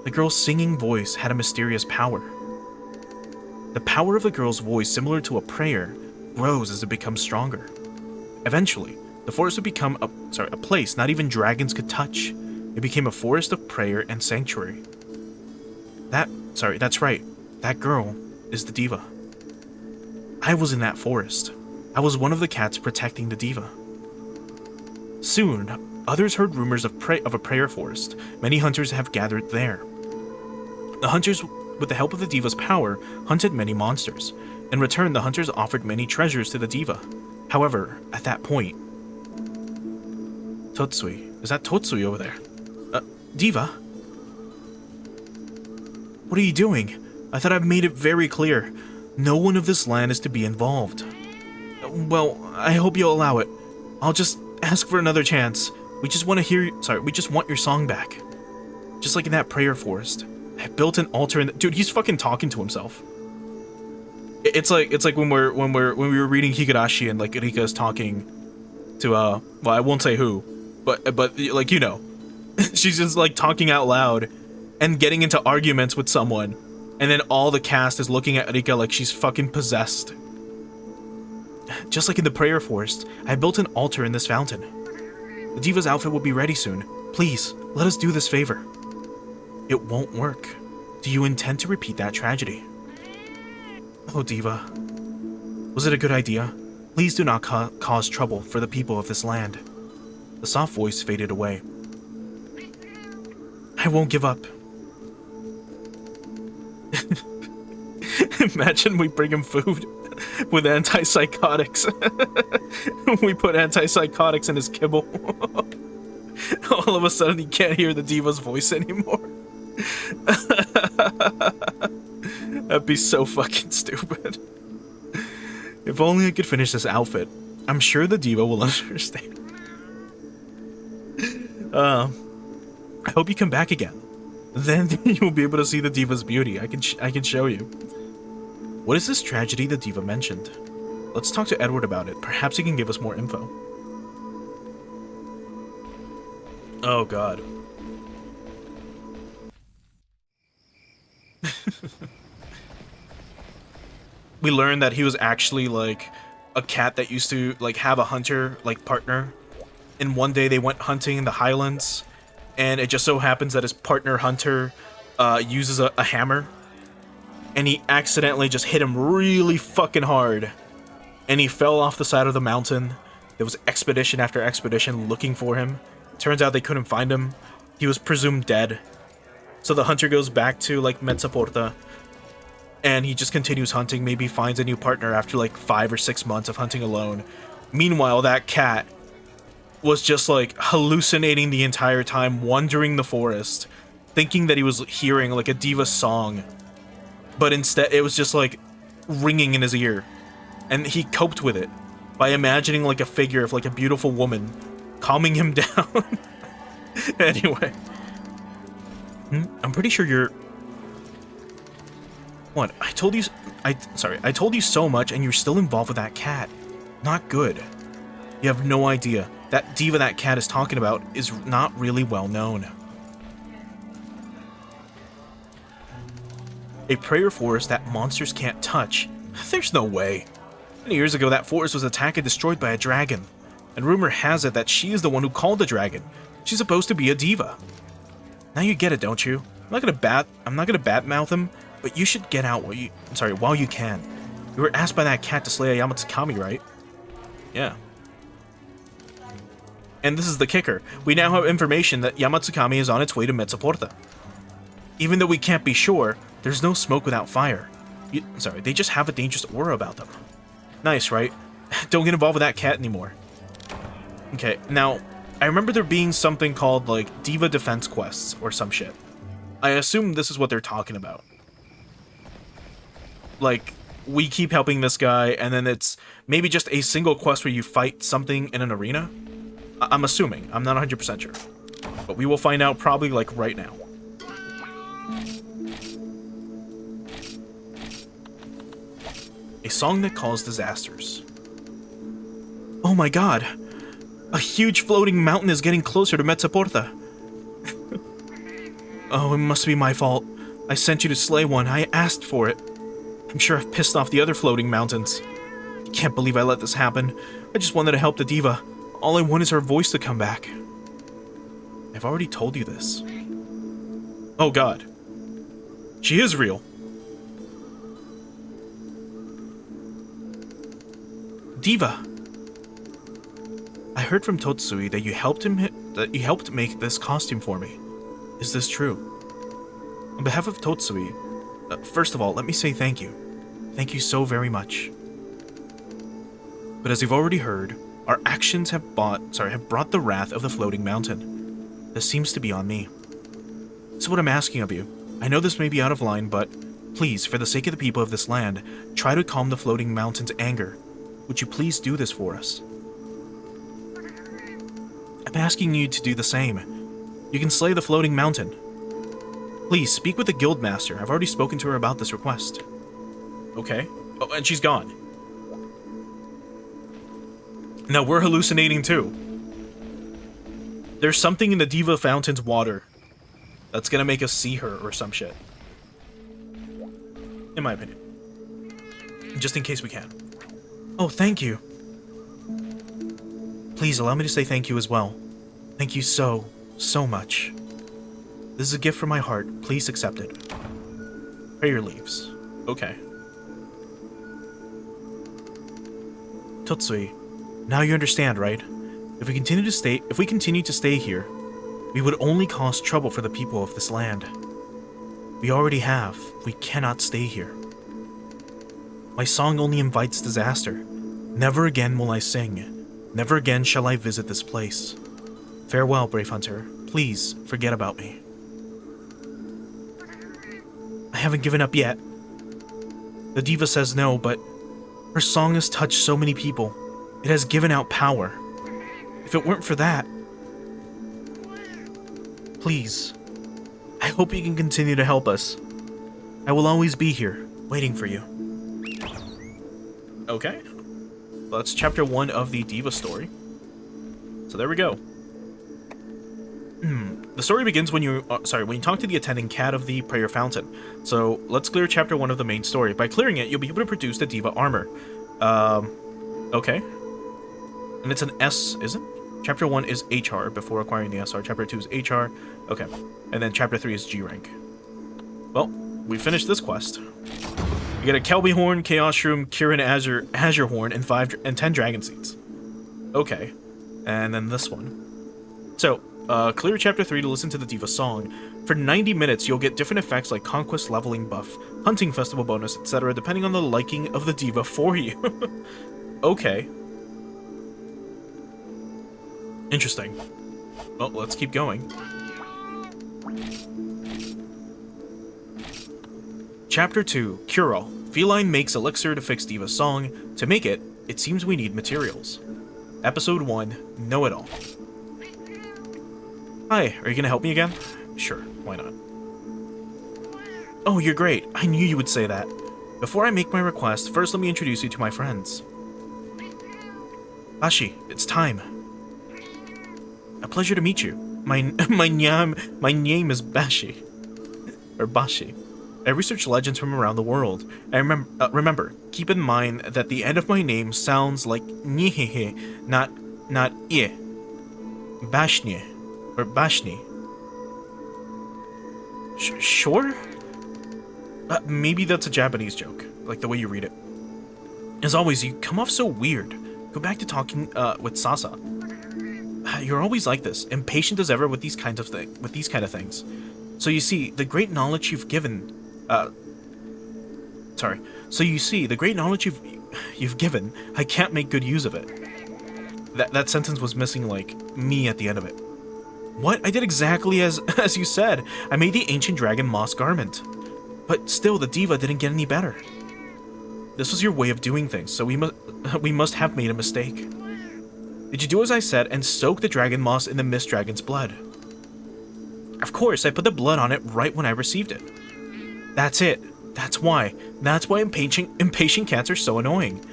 the girl's singing voice had a mysterious power. The power of the girl's voice, similar to a prayer, grows as it becomes stronger. Eventually, the forest would become a place not even dragons could touch. It became a forest of prayer and sanctuary. That's right. That girl is the diva. I was in that forest. I was one of the cats protecting the diva. Soon, others heard rumors of a prayer forest. Many hunters have gathered there. The hunters, with the help of the diva's power, hunted many monsters. In return, the hunters offered many treasures to the diva. However, at that point... Totsui. Is that Totsui over there? Diva? What are you doing? I thought I've made it very clear. No one of this land is to be involved. Well, I hope you'll allow it. I'll just ask for another chance. We just want your song back. Just like in that prayer forest. I built an altar in dude, he's fucking talking to himself. It's like when we were reading Higurashi and like Rika's talking to well, I won't say who, but like, you know. She's just like talking out loud and getting into arguments with someone, and then all the cast is looking at Rika like she's fucking possessed. Just like in the prayer forest, I built an altar in this fountain. The diva's outfit will be ready soon. Please, let us do this favor. It won't work. Do you intend to repeat that tragedy? Oh, Diva. Was it a good idea? Please do not cause trouble for the people of this land. The soft voice faded away. I won't give up. Imagine we bring him food with antipsychotics. We put antipsychotics in his kibble. All of a sudden he can't hear the diva's voice anymore. That'd be so fucking stupid. If only I could finish this outfit. I'm sure the diva will understand. I hope you come back again. Then you'll be able to see the diva's beauty. I can show you. What is this tragedy the diva mentioned? Let's talk to Edward about it. Perhaps he can give us more info. Oh god. We learned that he was actually like a cat that used to like have a hunter like partner, and one day they went hunting in the highlands, and it just so happens that his partner hunter uses a hammer, and he accidentally just hit him really fucking hard, and he fell off the side of the mountain. There was expedition after expedition looking for him. Turns out they couldn't find him. He was presumed dead. So the hunter goes back to like Mezzaporta, and he just continues hunting, maybe finds a new partner after like 5 or 6 months of hunting alone. Meanwhile, that cat was just like hallucinating the entire time, wandering the forest, thinking that he was hearing like a diva song, but instead it was just like ringing in his ear. And he coped with it by imagining like a figure of like a beautiful woman calming him down. Anyway, I'm pretty sure you're... What? I told you so much and you're still involved with that cat. Not good. You have no idea. That diva that cat is talking about is not really well known. A prayer forest that monsters can't touch. There's no way. Many years ago, that forest was attacked and destroyed by a dragon. And rumor has it that she is the one who called the dragon. She's supposed to be a diva. Now you get it, don't you? I'm not gonna badmouth him, but you should get out while you can. You were asked by that cat to slay a Yamatsukami, right? Yeah. And this is the kicker. We now have information that Yamatsukami is on its way to Metsuporta. Even though we can't be sure, there's no smoke without fire. They just have a dangerous aura about them. Nice, right? Don't get involved with that cat anymore. Okay, now, I remember there being something called, like, Diva Defense Quests or some shit. I assume this is what they're talking about. Like, we keep helping this guy, and then it's maybe just a single quest where you fight something in an arena? I'm assuming. I'm not 100% sure. But we will find out probably, like, right now. A song that calls disasters. Oh my god! A huge floating mountain is getting closer to Metsuporta. Oh, it must be my fault. I sent you to slay one. I asked for it. I'm sure I've pissed off the other floating mountains. I can't believe I let this happen. I just wanted to help the diva. All I want is her voice to come back. I've already told you this. Oh god. She is real. Diva. I heard from Totsui that you helped make this costume for me. Is this true? On behalf of Totsui, first of all, let me say thank you. Thank you so very much. But as you've already heard, our actions have brought the wrath of the floating mountain. This seems to be on me. This is what I'm asking of you. I know this may be out of line, but please, for the sake of the people of this land, try to calm the floating mountain's anger. Would you please do this for us? I'm asking you to do the same. You can slay the floating mountain. Please, speak with the guildmaster. I've already spoken to her about this request. Okay. Oh, and she's gone. Now we're hallucinating too. There's something in the Diva Fountain's water that's gonna make us see her or some shit. In my opinion. Just in case we can. Oh, thank you. Please allow me to say thank you as well. Thank you so much. This is a gift from my heart. Please accept it. Prayer leaves. Okay. Totsui, now you understand, right? If we continue to stay here, we would only cause trouble for the people of this land. We already have. We cannot stay here. My song only invites disaster. Never again will I sing. Never again shall I visit this place. Farewell, brave hunter. Please, forget about me. I haven't given up yet. The diva says no, but her song has touched so many people. It has given out power. If it weren't for that... Please, I hope you can continue to help us. I will always be here, waiting for you. Okay. Well, that's chapter 1 of the Diva story. So there we go. The story begins when you talk to the attending cat of the prayer fountain. So let's clear chapter 1 of the main story. By clearing it, you'll be able to produce the Diva armor. Okay. And it's an S, is it? Chapter 1 is HR before acquiring the SR. Chapter 2 is HR. Okay. And then chapter 3 is G rank. Well, we finished this quest. You get a Kelby Horn, Chaos Shroom, Kirin Azure Horn, and 10 Dragon Seeds. Okay. And then this one. So, clear chapter 3 to listen to the Diva song. For 90 minutes, you'll get different effects like Conquest leveling buff, Hunting Festival bonus, etc., depending on the liking of the Diva for you. Okay. Interesting. Well, let's keep going. Chapter 2, Cure-All. Feline makes elixir to fix Diva's song. To make it, it seems we need materials. Episode 1, Know-It-All. Hi, are you gonna help me again? Sure, why not? Oh, you're great. I knew you would say that. Before I make my request, first let me introduce you to my friends. Bashi, it's time. A pleasure to meet you. My name is Bashi. Or Bashi. I research legends from around the world. I remember, keep in mind that the end of my name sounds like Nihehe, not Bashni, or Bashni. Sure? Maybe that's a Japanese joke, like the way you read it. As always, you come off so weird. Go back to talking with Sasa. You're always like this, impatient as ever with these kind of things. So you see, the great knowledge you've given. So you see, the great knowledge you've given, I can't make good use of it. That sentence was missing, like, me at the end of it. What? I did exactly as you said. I made the ancient dragon moss garment. But still, the diva didn't get any better. This was your way of doing things, so we must have made a mistake. Did you do as I said and soak the dragon moss in the mist dragon's blood? Of course, I put the blood on it right when I received it. That's it. That's why impatient cats are so annoying.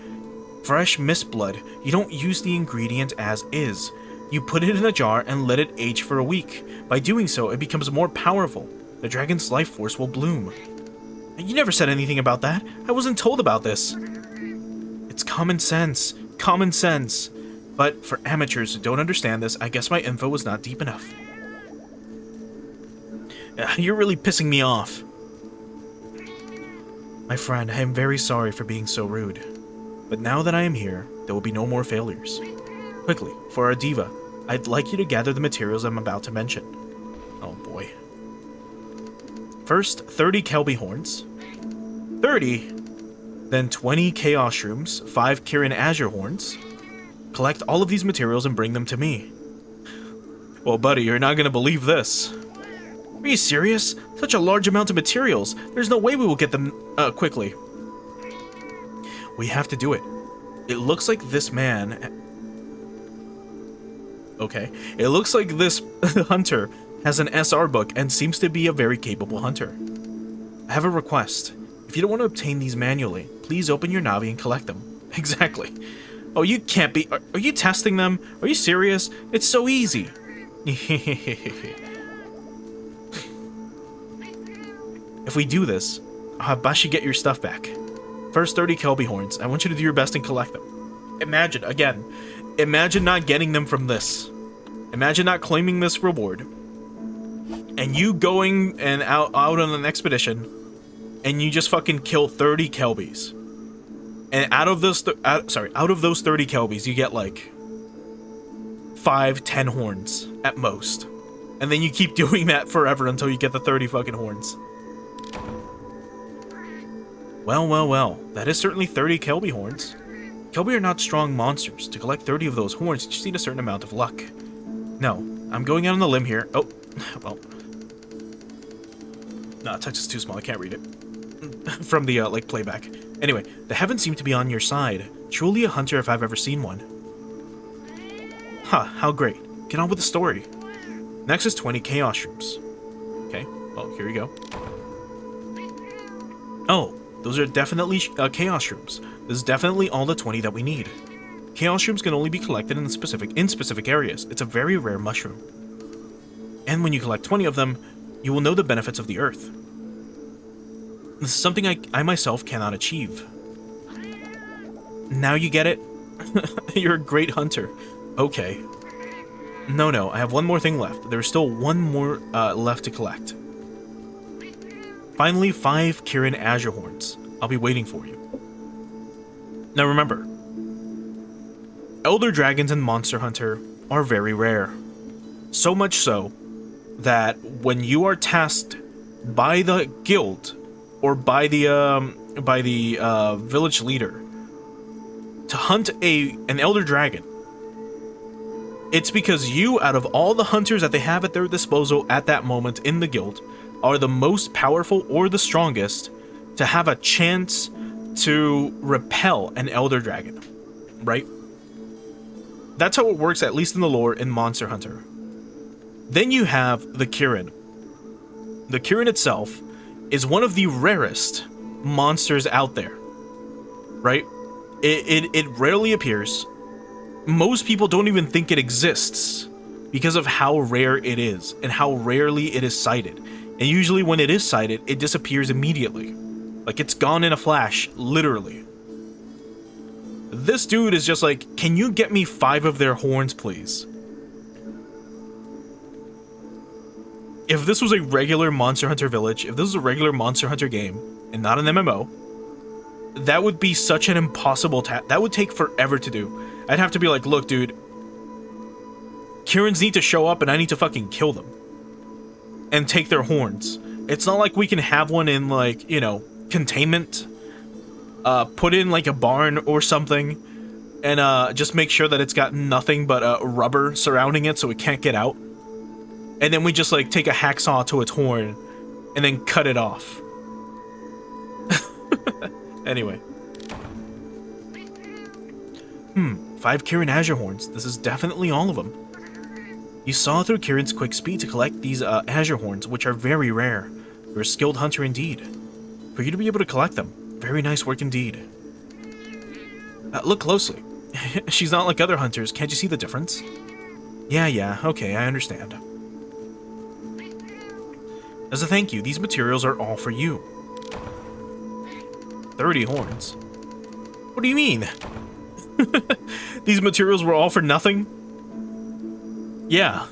Fresh mist blood, you don't use the ingredient as is. You put it in a jar and let it age for a week. By doing so, it becomes more powerful. The dragon's life force will bloom. You never said anything about that. I wasn't told about this. It's common sense. Common sense. But for amateurs who don't understand this, I guess my info was not deep enough. You're really pissing me off. My friend, I am very sorry for being so rude. But now that I am here, there will be no more failures. Quickly, for our diva, I'd like you to gather the materials I'm about to mention. Oh boy. First, 30 Kelby horns. 30? Then 20 Chaos Shrooms, 5 Kirin Azure horns. Collect all of these materials and bring them to me. Well, buddy, you're not gonna believe this. Are you serious? Such a large amount of materials. There's no way we will get them quickly. We have to do it. It looks like this man... Okay. It looks like this hunter has an SR book and seems to be a very capable hunter. I have a request. If you don't want to obtain these manually, please open your Navi and collect them. Exactly. Oh, you can't be... Are you testing them? Are you serious? It's so easy. If we do this, I'll have Bashi get your stuff back. First 30 Kelby horns. I want you to do your best and collect them. Imagine, again, imagine not getting them from this. Imagine not claiming this reward. And you going and out on an expedition, and you just fucking kill 30 Kelbys. And out of those 30 Kelbys, you get like 5-10 horns at most. And then you keep doing that forever until you get the 30 fucking horns. Well, well, well. That is certainly 30 Kelby horns. Kelby are not strong monsters. To collect 30 of those horns, you just need a certain amount of luck. No, I'm going out on the limb here. Oh, well. Nah, text is too small. I can't read it. From the, like, playback. Anyway, the heavens seem to be on your side. Truly a hunter if I've ever seen one. Huh, how great. Get on with the story. Next is 20 Chaos Shrooms. Okay, well, here we go. Oh, those are definitely Chaos Shrooms. This is definitely all the 20 that we need. Chaos Shrooms can only be collected in specific areas. It's a very rare mushroom. And when you collect 20 of them, you will know the benefits of the earth. This is something I myself cannot achieve. Now you get it? You're a great hunter. Okay. No, I have one more thing left. There's still one more left to collect. Finally, 5 Kirin Azure horns. I'll be waiting for you. Now remember, Elder Dragons in Monster Hunter are very rare. So much so that when you are tasked by the guild or by the village leader to hunt an Elder Dragon, it's because you, out of all the hunters that they have at their disposal at that moment in the guild, are the most powerful or the strongest to have a chance to repel an Elder Dragon, right? That's how it works, at least in the lore in Monster Hunter. Then you have the Kirin. The Kirin itself is one of the rarest monsters out there, right? It rarely appears. Most people don't even think it exists because of how rare it is and how rarely it is sighted. And usually when it is sighted, it disappears immediately. Like, it's gone in a flash, literally. This dude is just like, can you get me 5 of their horns, please? if this was a regular Monster Hunter Village, if this was a regular Monster Hunter game, and not an MMO, that would be such an impossible task. That would take forever to do. I'd have to be like, look, dude, Kirins need to show up and I need to fucking kill them. And take their horns. It's not like we can have one in, like, you know, containment. Put in, like, a barn or something. And just make sure that it's got nothing but rubber surrounding it so it can't get out. And then we just, like, take a hacksaw to its horn and then cut it off. Anyway. 5 Kirin Azure Horns. This is definitely all of them. You saw through Kirin's quick speed to collect these Azure Horns, which are very rare. You're a skilled hunter indeed. For you to be able to collect them, very nice work indeed. Look closely. She's not like other hunters, can't you see the difference? Yeah, okay, I understand. As a thank you, these materials are all for you. 30 horns. What do you mean? These materials were all for nothing? Yeah.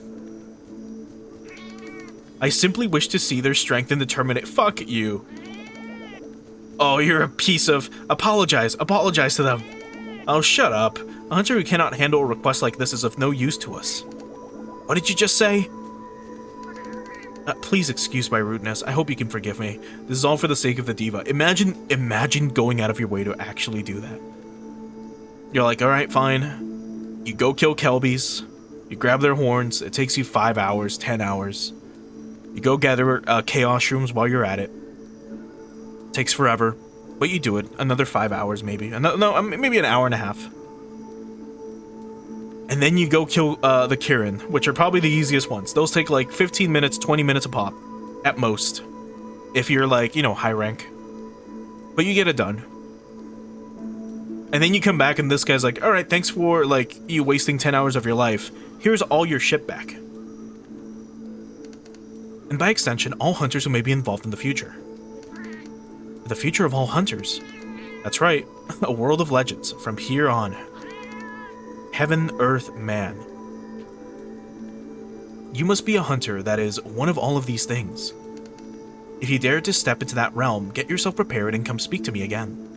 I simply wish to see their strength and determination. Fuck you. Oh, you're a piece of... Apologize to them. Oh, shut up. A hunter who cannot handle a request like this is of no use to us. What did you just say? Please excuse my rudeness. I hope you can forgive me. This is all for the sake of the diva. Imagine going out of your way to actually do that. You're like, alright, fine. You go kill Kelbies. You grab their horns. It takes you 5 hours, 10 hours. You go gather chaos shrooms while you're at it. Takes forever. But you do it. Another 5 hours, maybe. No, maybe an hour and a half. And then you go kill the Kirin, which are probably the easiest ones. Those take like 15 minutes, 20 minutes a pop. At most. If you're like, you know, high rank. But you get it done. And then you come back and this guy's like, alright, thanks for, like, you wasting 10 hours of your life. Here's all your shit back. And by extension, all hunters who may be involved in the future. The future of all hunters. That's right, a world of legends from here on. Heaven, Earth, Man. You must be a hunter that is one of all of these things. If you dare to step into that realm, get yourself prepared and come speak to me again.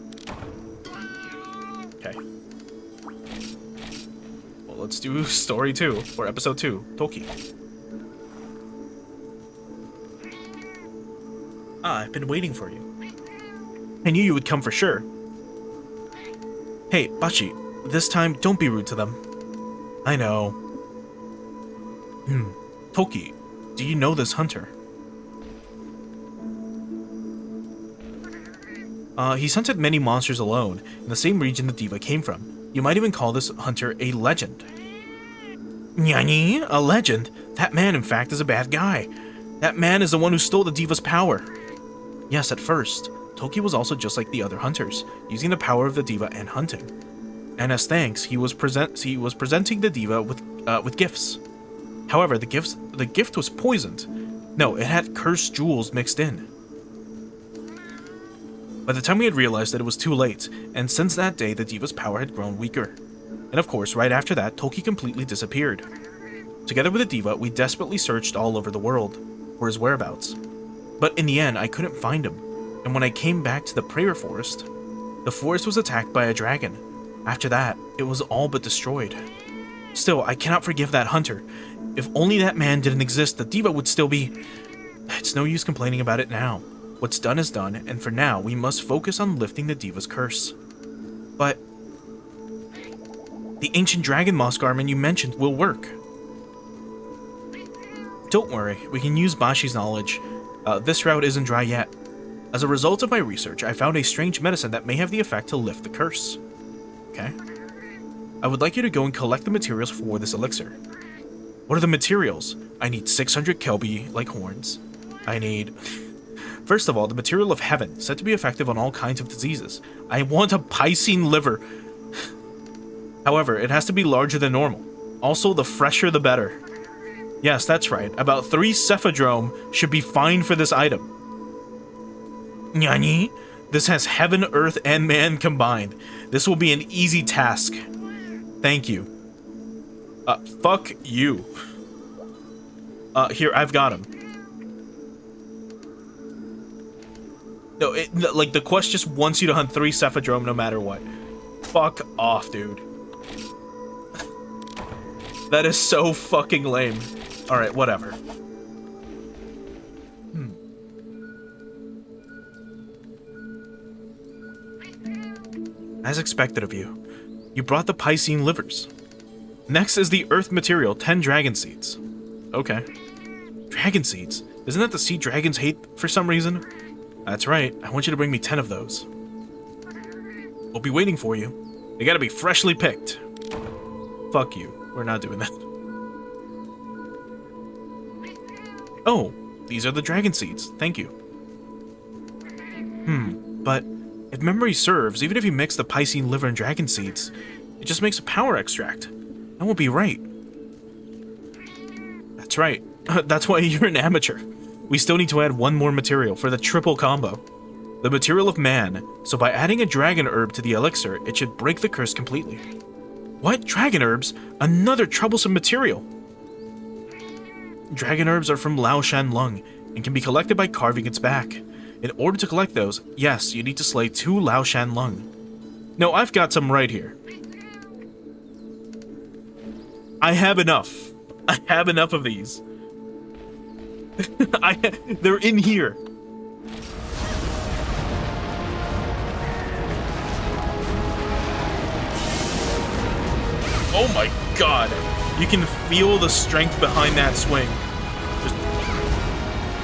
Okay. Well, let's do story 2, or episode 2, Toki. I've been waiting for you. I knew you would come for sure. Hey, Bachi, this time don't be rude to them. I know. Toki, do you know this hunter? He's hunted many monsters alone, in the same region the diva came from. You might even call this hunter a legend. Nyani? A legend? That man, in fact, is a bad guy. That man is the one who stole the diva's power. Yes, at first. Toki was also just like the other hunters, using the power of the diva and hunting. And as thanks, he was presenting the diva with gifts. However, the gift was poisoned. No, it had cursed jewels mixed in. By the time we had realized that it was too late, and since that day the diva's power had grown weaker. And of course, right after that, Toki completely disappeared. Together with the diva, we desperately searched all over the world for his whereabouts. But in the end, I couldn't find him. And when I came back to the prayer forest, the forest was attacked by a dragon. After that, it was all but destroyed. Still, I cannot forgive that hunter. If only that man didn't exist, the diva would still be... It's no use complaining about it now. What's done is done, and for now, we must focus on lifting the diva's curse. But... the ancient dragon moss garment you mentioned will work. Don't worry, we can use Bashi's knowledge. This route isn't dry yet. As a result of my research, I found a strange medicine that may have the effect to lift the curse. Okay. I would like you to go and collect the materials for this elixir. What are the materials? I need 600 Kelby-like horns. I need... First of all, the material of heaven, said to be effective on all kinds of diseases. I want a Piscine liver. However, it has to be larger than normal. Also, the fresher the better. Yes, that's right. About 3 Cephadrome should be fine for this item. Nyani? This has heaven, earth, and man combined. This will be an easy task. Thank you. Fuck you. Here, I've got him. No, like, the quest just wants you to hunt 3 Cephadrome no matter what. Fuck off, dude. That is so fucking lame. Alright, whatever. As expected of you, you brought the Piscine livers. Next is the Earth material, 10 dragon seeds. Okay. Dragon seeds? Isn't that the seed dragons hate for some reason? That's right, I want you to bring me 10 of those. We'll be waiting for you. They gotta be freshly picked. Fuck you, we're not doing that. Oh, these are the dragon seeds, thank you. But if memory serves, even if you mix the Piscine liver and dragon seeds, it just makes a power extract. That won't be right. That's right. That's why you're an amateur. We still need to add one more material for the triple combo. The material of man, so by adding a dragon herb to the elixir, it should break the curse completely. What? Dragon herbs? Another troublesome material! Dragon herbs are from Lao Shan Lung, and can be collected by carving its back. In order to collect those, yes, you need to slay 2 Lao Shan Lung. No, I've got some right here. I have enough. I have enough of these. They're in here. Oh my god. You can feel the strength behind that swing.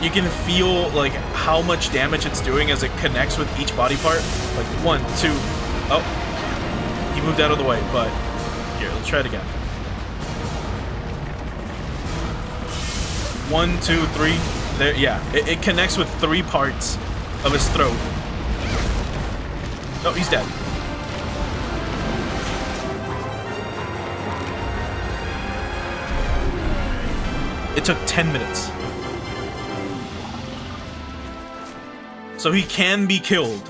You can feel, like, how much damage it's doing as it connects with each body part. Like, 1, 2... Oh. He moved out of the way, but... Here, let's try it again. 1, 2, 3... There, yeah. It connects with 3 parts of his throat. Oh, he's dead. It took 10 minutes. So he can be killed.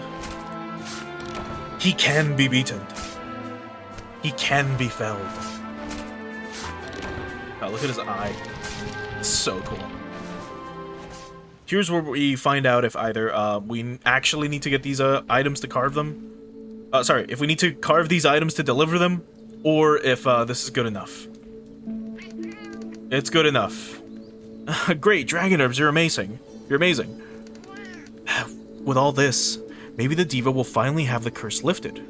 He can be beaten. He can be felled. Oh, look at his eye. It's so cool. Here's where we find out if either we actually need to get these items to carve them. Sorry, if we need to carve these items to deliver them, or if this is good enough. It's good enough. Great, dragon herbs, you're amazing. You're amazing. With all this, maybe the Diva will finally have the curse lifted.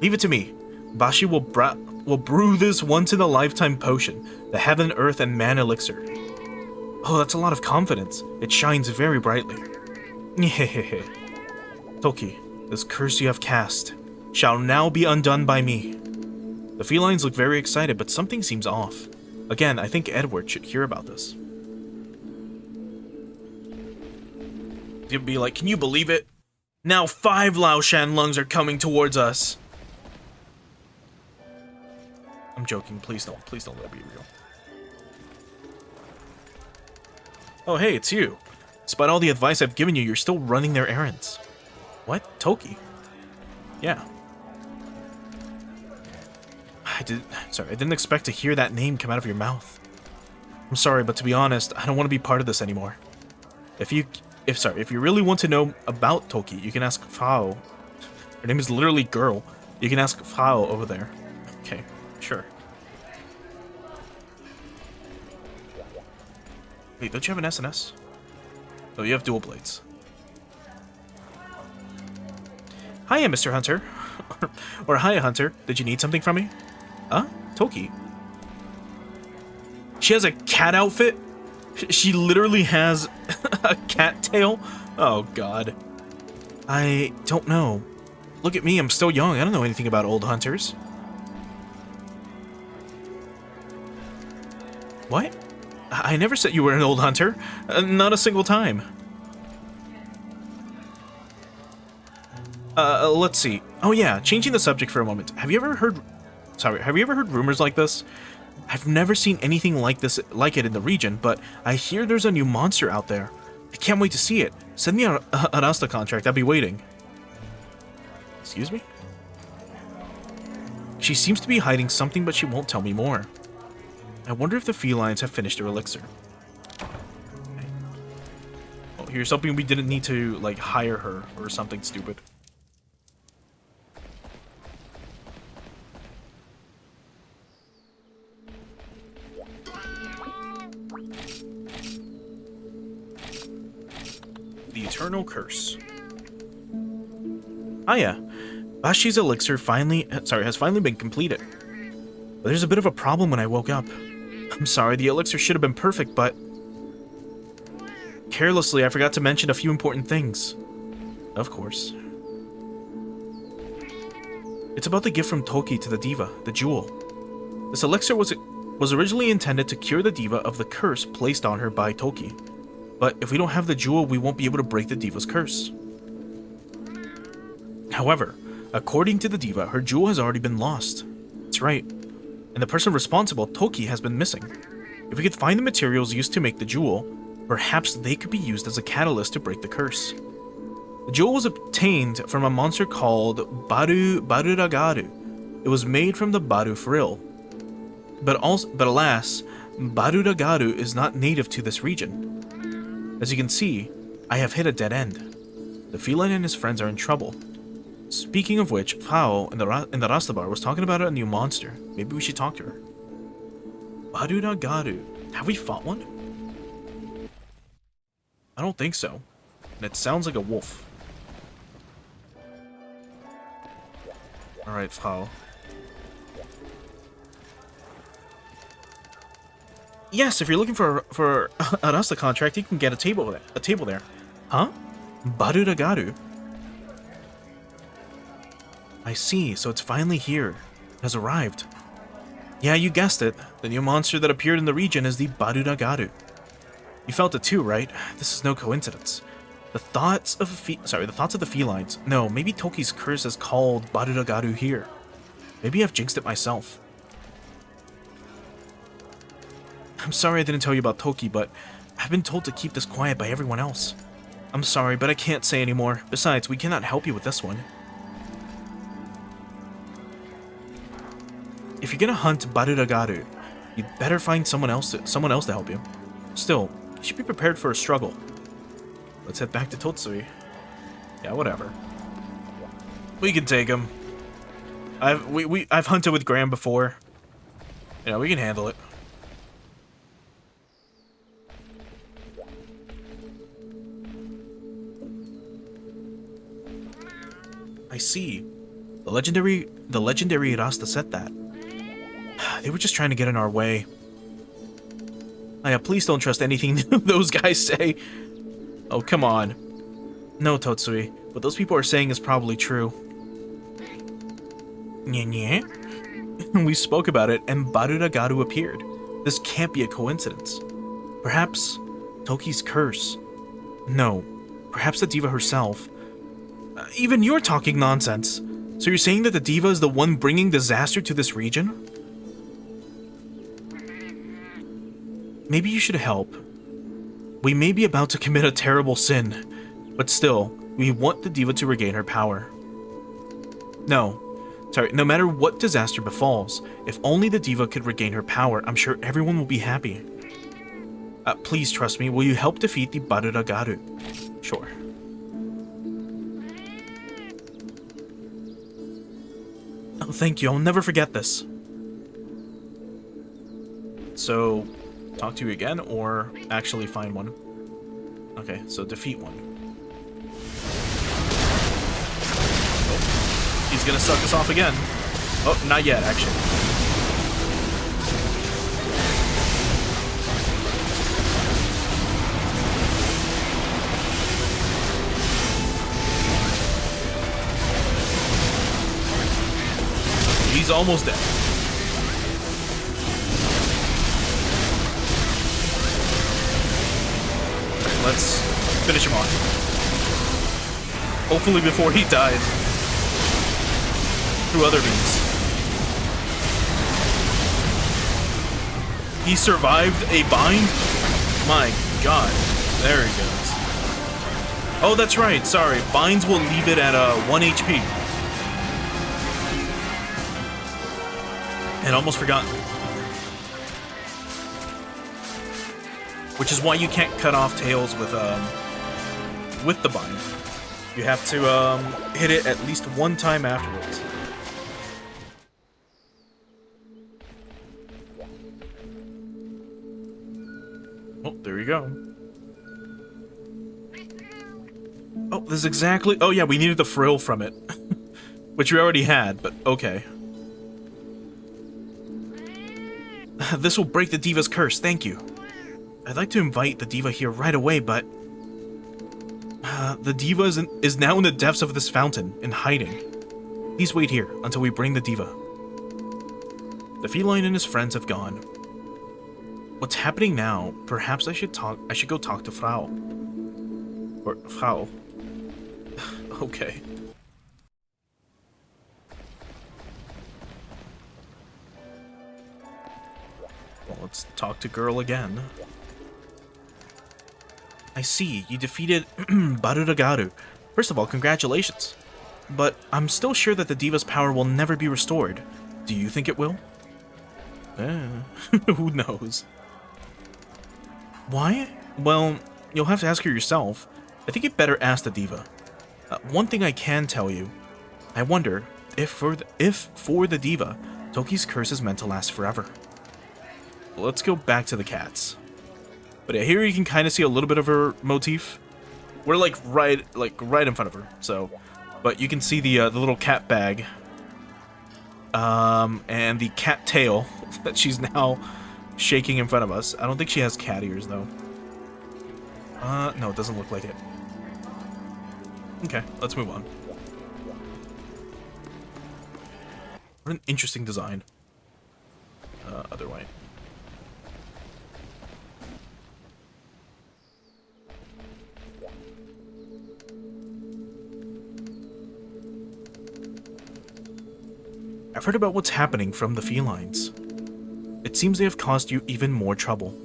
Leave it to me. Bashi will brew this once-in-a-lifetime potion, the Heaven, Earth, and Man Elixir. Oh, that's a lot of confidence. It shines very brightly. Toki, this curse you have cast shall now be undone by me. The felines look very excited, but something seems off. Again, I think Edward should hear about this. He'll be like, can you believe it? Now 5 Lao Shan Lungs are coming towards us. I'm joking, please don't let it be real. Oh hey, it's you. Despite all the advice I've given you, you're still running their errands. What? Toki? Yeah. I didn't expect to hear that name come out of your mouth. I'm sorry, but to be honest, I don't want to be part of this anymore. If you really want to know about Toki, you can ask Fao. Her name is literally Girl. You can ask Fao over there. Okay, sure. Wait, don't you have an SNS? Oh, you have dual blades. Hiya, Mr. Hunter. Or hiya, Hunter. Did you need something from me? Huh? Toki. She has a cat outfit? She literally has a cat tail? Oh, God. I don't know. Look at me, I'm still young. I don't know anything about old hunters. What? I never said you were an old hunter. Not a single time. Let's see. Oh yeah, changing the subject for a moment. Have you ever heard rumors like this? I've never seen anything like it in the region, but I hear there's a new monster out there. I can't wait to see it. Send me an Asta contract, I'll be waiting. Excuse me? She seems to be hiding something, but she won't tell me more. I wonder if the felines have finished their elixir. Oh, Here's something we didn't need to, like, hire her or something stupid. The Eternal Curse. Ah yeah, Bashi's elixir has finally been completed. But there's a bit of a problem when I woke up. I'm sorry, the elixir should have been perfect, but carelessly I forgot to mention a few important things. Of course. It's about the gift from Toki to the Diva, the jewel. This elixir was originally intended to cure the Diva of the curse placed on her by Toki. But if we don't have the jewel, we won't be able to break the Diva's curse. However, according to the Diva, her jewel has already been lost. That's right. And the person responsible, Toki, has been missing. If we could find the materials used to make the jewel, perhaps they could be used as a catalyst to break the curse. The jewel was obtained from a monster called Baruragaru. It was made from the Baru frill. But alas, Baruragaru is not native to this region. As you can see, I have hit a dead end. The feline and his friends are in trouble. Speaking of which, Fao in the Rastabar was talking about a new monster. Maybe we should talk to her. Baruragaru. Have we fought one? I don't think so. And it sounds like a wolf. Alright, Fao. Yes, if you're looking for a Rasta contract, you can get a table there. Huh? Baruragaru. I see, so it's finally here. It has arrived. Yeah, you guessed it. The new monster that appeared in the region is the Baruragaru. You felt it too, right? This is no coincidence. The thoughts of the felines. No, maybe Toki's curse has called Baruragaru here. Maybe I've jinxed it myself. I'm sorry I didn't tell you about Toki, but I've been told to keep this quiet by everyone else. I'm sorry, but I can't say anymore. Besides, we cannot help you with this one. If you're gonna hunt Baruragaru, you'd better find someone else to help you. Still, you should be prepared for a struggle. Let's head back to Totsui. Yeah, whatever. We can take him. I've hunted with Graham before. Yeah, we can handle it. I see. The legendary Rasta said that. They were just trying to get in our way. Please don't trust anything those guys say. Oh, come on. No, Totsui. What those people are saying is probably true. Nye. We spoke about it, and Baruragaru appeared. This can't be a coincidence. Perhaps Toki's curse. No. Perhaps the Diva herself. Even you're talking nonsense. So you're saying that the Diva is the one bringing disaster to this region? Maybe you should help. We may be about to commit a terrible sin, but still, we want the Diva to regain her power. No matter what disaster befalls, if only the Diva could regain her power, I'm sure everyone will be happy. Please trust me, will you help defeat the Baruragaru? Sure. Oh, thank you, I'll never forget this. So, talk to you again, or actually find one? Okay, so defeat one. Oh, he's gonna suck us off again. Oh, not yet, actually. He's almost dead. Let's finish him off. Hopefully before he dies. Through other means. He survived a bind? My god. There he goes. Oh, that's right. Sorry. Binds will leave it at 1 HP. I'd almost forgotten. Which is why you can't cut off tails with with the bind. You have to hit it at least one time afterwards. Oh, there you go. Oh, this is exactly... Oh, yeah, we needed the frill from it. Which we already had, but okay. This will break the Diva's curse, thank you. I'd like to invite the Diva here right away, but... the Diva is now in the depths of this fountain, in hiding. Please wait here until we bring the Diva. The feline and his friends have gone. What's happening now? Perhaps I should go talk to Frau. Or Frau. Okay. Well, let's talk to girl again. I see, you defeated Baruragaru. First of all, congratulations. But I'm still sure that the Diva's power will never be restored. Do you think it will? Who knows? Why? Well, you'll have to ask her yourself. I think you'd better ask the Diva. One thing I can tell you. I wonder if for the Diva, Toki's curse is meant to last forever. Let's go back to the cats. But yeah, here you can kind of see a little bit of her motif. We're like right in front of her. So, but you can see the little cat bag, and the cat tail that she's now shaking in front of us. I don't think she has cat ears though. No, it doesn't look like it. Okay, let's move on. What an interesting design. Other way. I've heard about what's happening from the felines. It seems they have caused you even more trouble.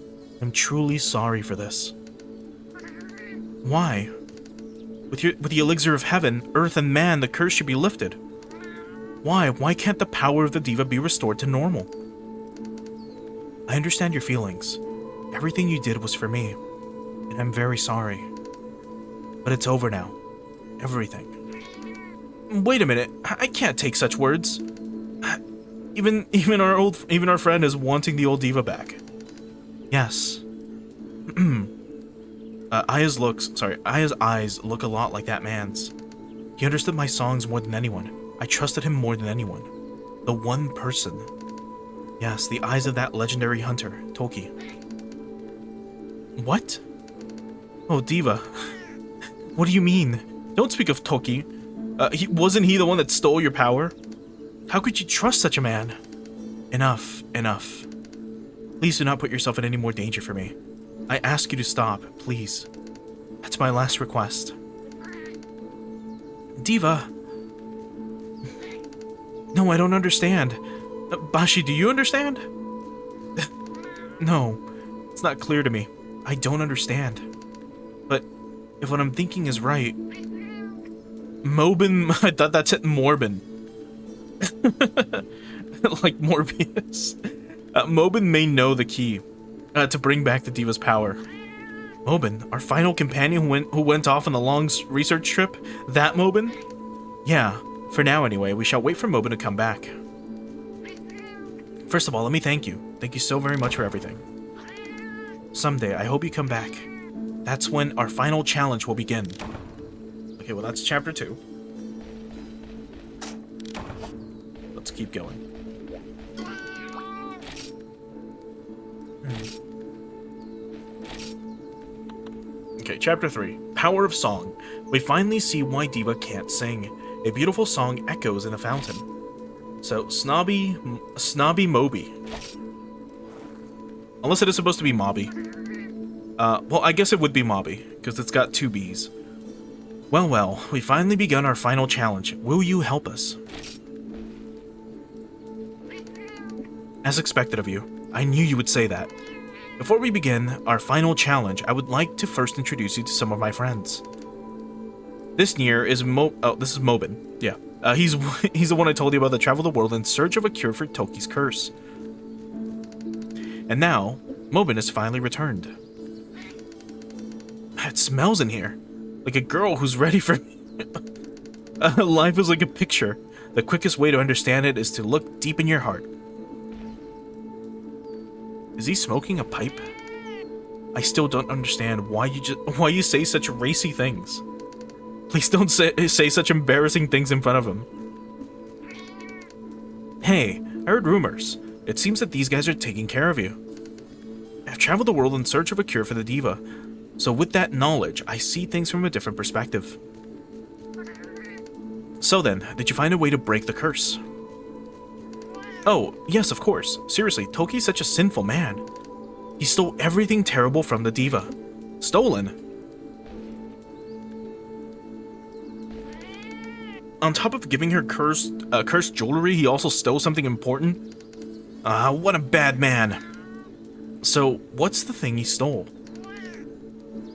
I'm truly sorry for this. Why? With the elixir of heaven, earth, and man, the curse should be lifted. Why? Why can't the power of the Diva be restored to normal? I understand your feelings. Everything you did was for me, and I'm very sorry. But it's over now. Everything. Wait a minute. I can't take such words. Even our friend is wanting the old Diva back. Yes. Aya's eyes look a lot like that man's. He understood my songs more than anyone. I trusted him more than anyone. The one person. Yes, the eyes of that legendary hunter, Toki. What? Oh, Diva. What do you mean? Don't speak of Toki. Wasn't he the one that stole your power? How could you trust such a man? Enough, enough. Please do not put yourself in any more danger for me. I ask you to stop, please. That's my last request. Diva! No, I don't understand. Bashi, do you understand? No, it's not clear to me. I don't understand. But if what I'm thinking is right... Mobin... I thought that's it, Morbin. Like Morbius. Mobin may know the key to bring back the Diva's power. Mobin, our final companion who went off on the long research trip? That Mobin? Yeah, for now anyway, we shall wait for Mobin to come back. First of all, let me thank you. Thank you so very much for everything. Someday, I hope you come back. That's when our final challenge will begin. Okay, well that's chapter 2. Let's keep going. Okay, chapter 3. Power of Song. We finally see why Diva can't sing. A beautiful song echoes in the fountain. So, Snobby Moby. Unless it is supposed to be Mobby. Well, I guess it would be Mobby, because it's got 2 B's. Well, well, we finally begun our final challenge. Will you help us? As expected of you. I knew you would say that. Before we begin our final challenge, I would like to first introduce you to some of my friends. This near is this is Mobin. Yeah. He's the one I told you about that traveled the world in search of a cure for Toki's curse. And now, Mobin has finally returned. It smells in here. Like a girl who's ready for me. Life is like a picture. The quickest way to understand it is to look deep in your heart. Is he smoking a pipe? I still don't understand why you say such racy things. Please don't say such embarrassing things in front of him. Hey, I heard rumors. It seems that these guys are taking care of you. I've traveled the world in search of a cure for the diva. So with that knowledge, I see things from a different perspective. So then, did you find a way to break the curse? Oh, yes, of course. Seriously, Toki's such a sinful man. He stole everything terrible from the diva. Stolen? On top of giving her cursed jewelry, he also stole something important? What a bad man. So, what's the thing he stole?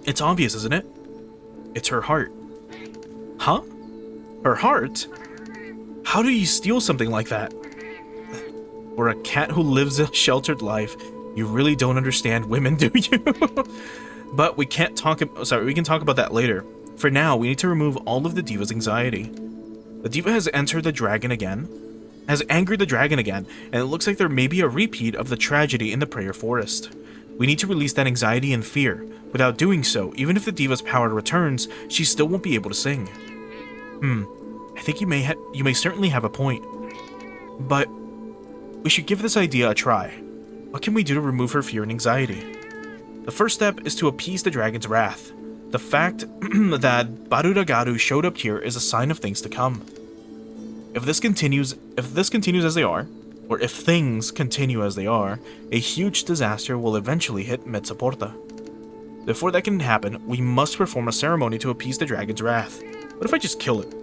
It's obvious, isn't it? It's her heart. Huh? Her heart? How do you steal something like that? For a cat who lives a sheltered life, you really don't understand women, do you? But we can talk about that later. For now, we need to remove all of the diva's anxiety. The diva has angered the dragon again, and it looks like there may be a repeat of the tragedy in the Prayer Forest. We need to release that anxiety and fear. Without doing so, even if the diva's power returns, she still won't be able to sing. I think you may certainly have a point. But we should give this idea a try. What can we do to remove her fear and anxiety? The first step is to appease the dragon's wrath. The fact that Baruragaru showed up here is a sign of things to come. If things continue as they are, a huge disaster will eventually hit Metsaporta. Before that can happen, we must perform a ceremony to appease the dragon's wrath. What if I just kill it?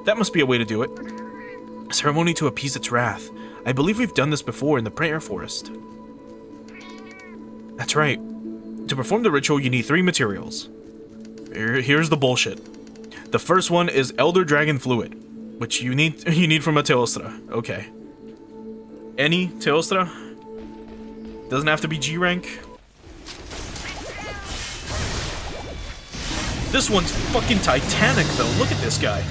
That must be a way to do it. A ceremony to appease its wrath. I believe we've done this before in the Prayer Forest. That's right. To perform the ritual, you need 3 materials. Here's the bullshit. The first one is Elder Dragon Fluid, which you need from a Teostra. Okay. Any Teostra? Doesn't have to be G rank. This one's fucking Titanic though. Look at this guy.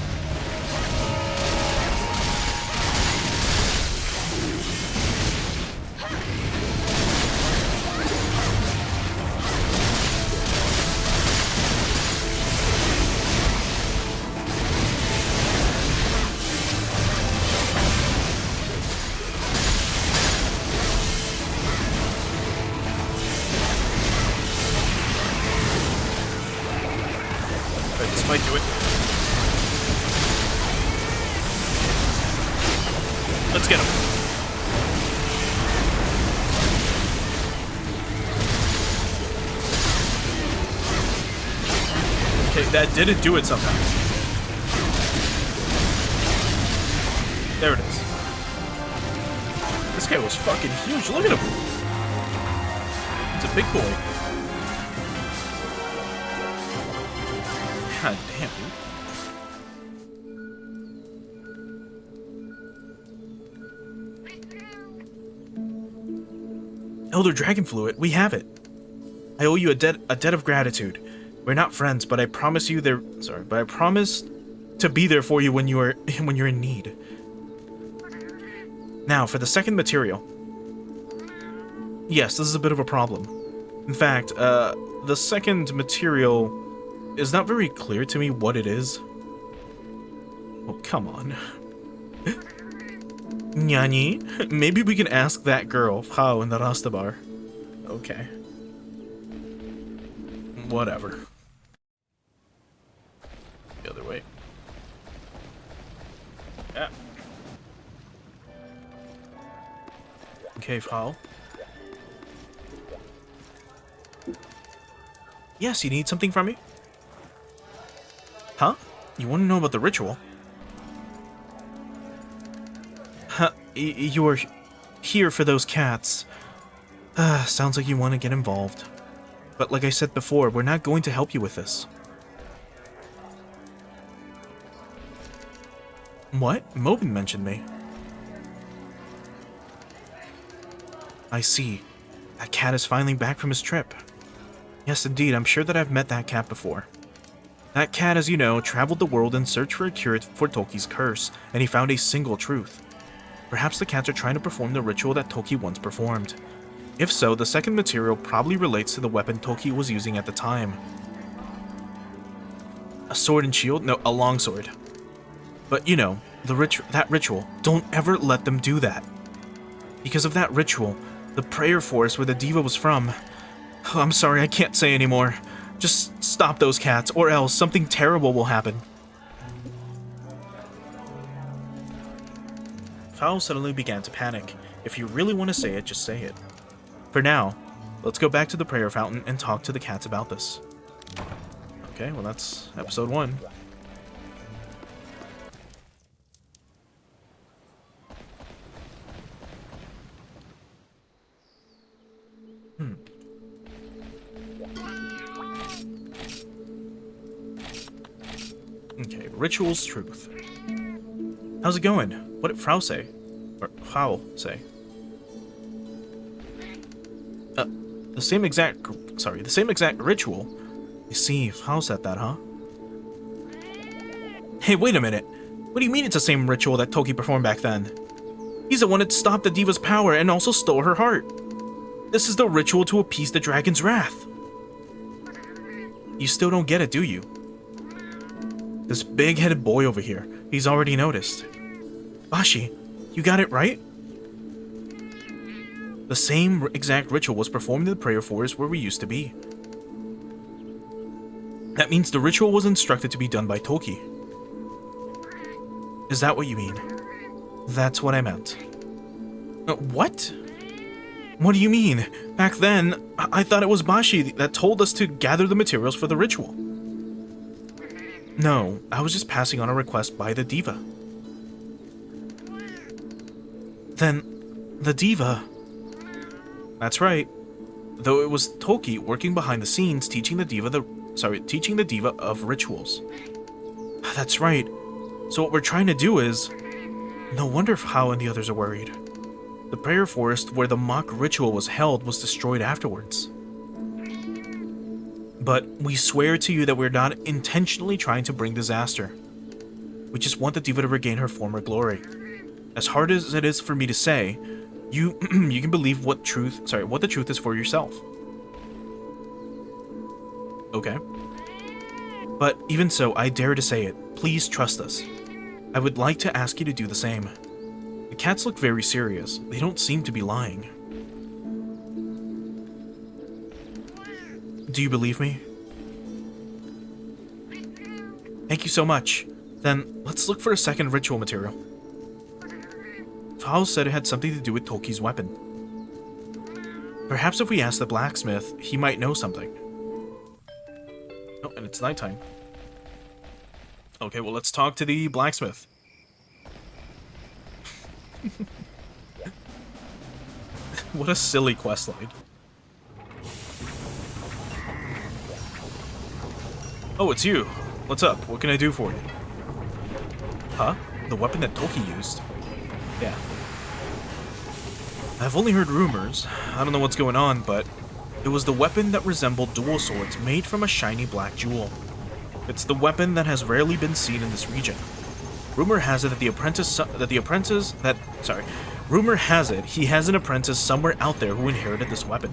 This might do it. Let's get him. Okay, that didn't do it somehow. There it is. This guy was fucking huge. Look at him. He's a big boy. God damn, dude. Elder Dragon Fluid, we have it. I owe you a debt of gratitude. We're not friends, but I promise you I promise to be there for you when you're in need. Now, for the second material. Yes, this is a bit of a problem. In fact, the second material is not very clear to me what it is. Oh, come on. Nyani? Maybe we can ask that girl, Frau in the Rastabar. Okay. Whatever. The other way. Yeah. Okay, Frau. Yes, you need something from me? Huh? You want to know about the ritual? Huh, you are here for those cats. Sounds like you want to get involved. But like I said before, we're not going to help you with this. What? Mobin mentioned me. I see. That cat is finally back from his trip. Yes, indeed, I'm sure that I've met that cat before. That cat, as you know, traveled the world in search for a cure for Toki's curse, and he found a single truth. Perhaps the cats are trying to perform the ritual that Toki once performed. If so, the second material probably relates to the weapon Toki was using at the time. A sword and shield? No, a longsword. But you know, that ritual, don't ever let them do that. Because of that ritual, the prayer forest where the diva was from... Oh, I'm sorry, I can't say anymore. Just stop those cats, or else something terrible will happen. Fowl suddenly began to panic. If you really want to say it, just say it. For now, let's go back to the prayer fountain and talk to the cats about this. Okay, well that's episode 1. Okay, ritual's truth. How's it going? What did Frau say? Or Fowl say? The same exact ritual? You see, Fowl said that, huh? Hey, wait a minute. What do you mean it's the same ritual that Toki performed back then? He's the one that stopped the diva's power and also stole her heart. This is the ritual to appease the dragon's wrath. You still don't get it, do you? This big-headed boy over here, he's already noticed. Bashi, you got it right? The same exact ritual was performed in the prayer forest where we used to be. That means the ritual was instructed to be done by Toki. Is that what you mean? That's what I meant. What? What do you mean? Back then, I thought it was Bashi that told us to gather the materials for the ritual. No, I was just passing on a request by the diva. Then, the diva... That's right. Though it was Toki working behind the scenes teaching the diva of rituals. That's right. So what we're trying to do is... No wonder Hao and the others are worried. The prayer forest where the mock ritual was held was destroyed afterwards. But we swear to you that we're not intentionally trying to bring disaster. We just want the diva to regain her former glory. As hard as it is for me to say, you you can believe what the truth is for yourself. Okay. But even so, I dare to say it. Please trust us. I would like to ask you to do the same. The cats look very serious. They don't seem to be lying. Do you believe me? Thank you so much. Then, let's look for a second ritual material. Fao said it had something to do with Toki's weapon. Perhaps if we ask the blacksmith, he might know something. Oh, and it's nighttime. Okay, well, let's talk to the blacksmith. What a silly questline. Oh, it's you. What's up? What can I do for you? Huh? The weapon that Toki used? Yeah. I've only heard rumors. I don't know what's going on, but it was the weapon that resembled dual swords made from a shiny black jewel. It's the weapon that has rarely been seen in this region. Rumor has it Rumor has it he has an apprentice somewhere out there who inherited this weapon.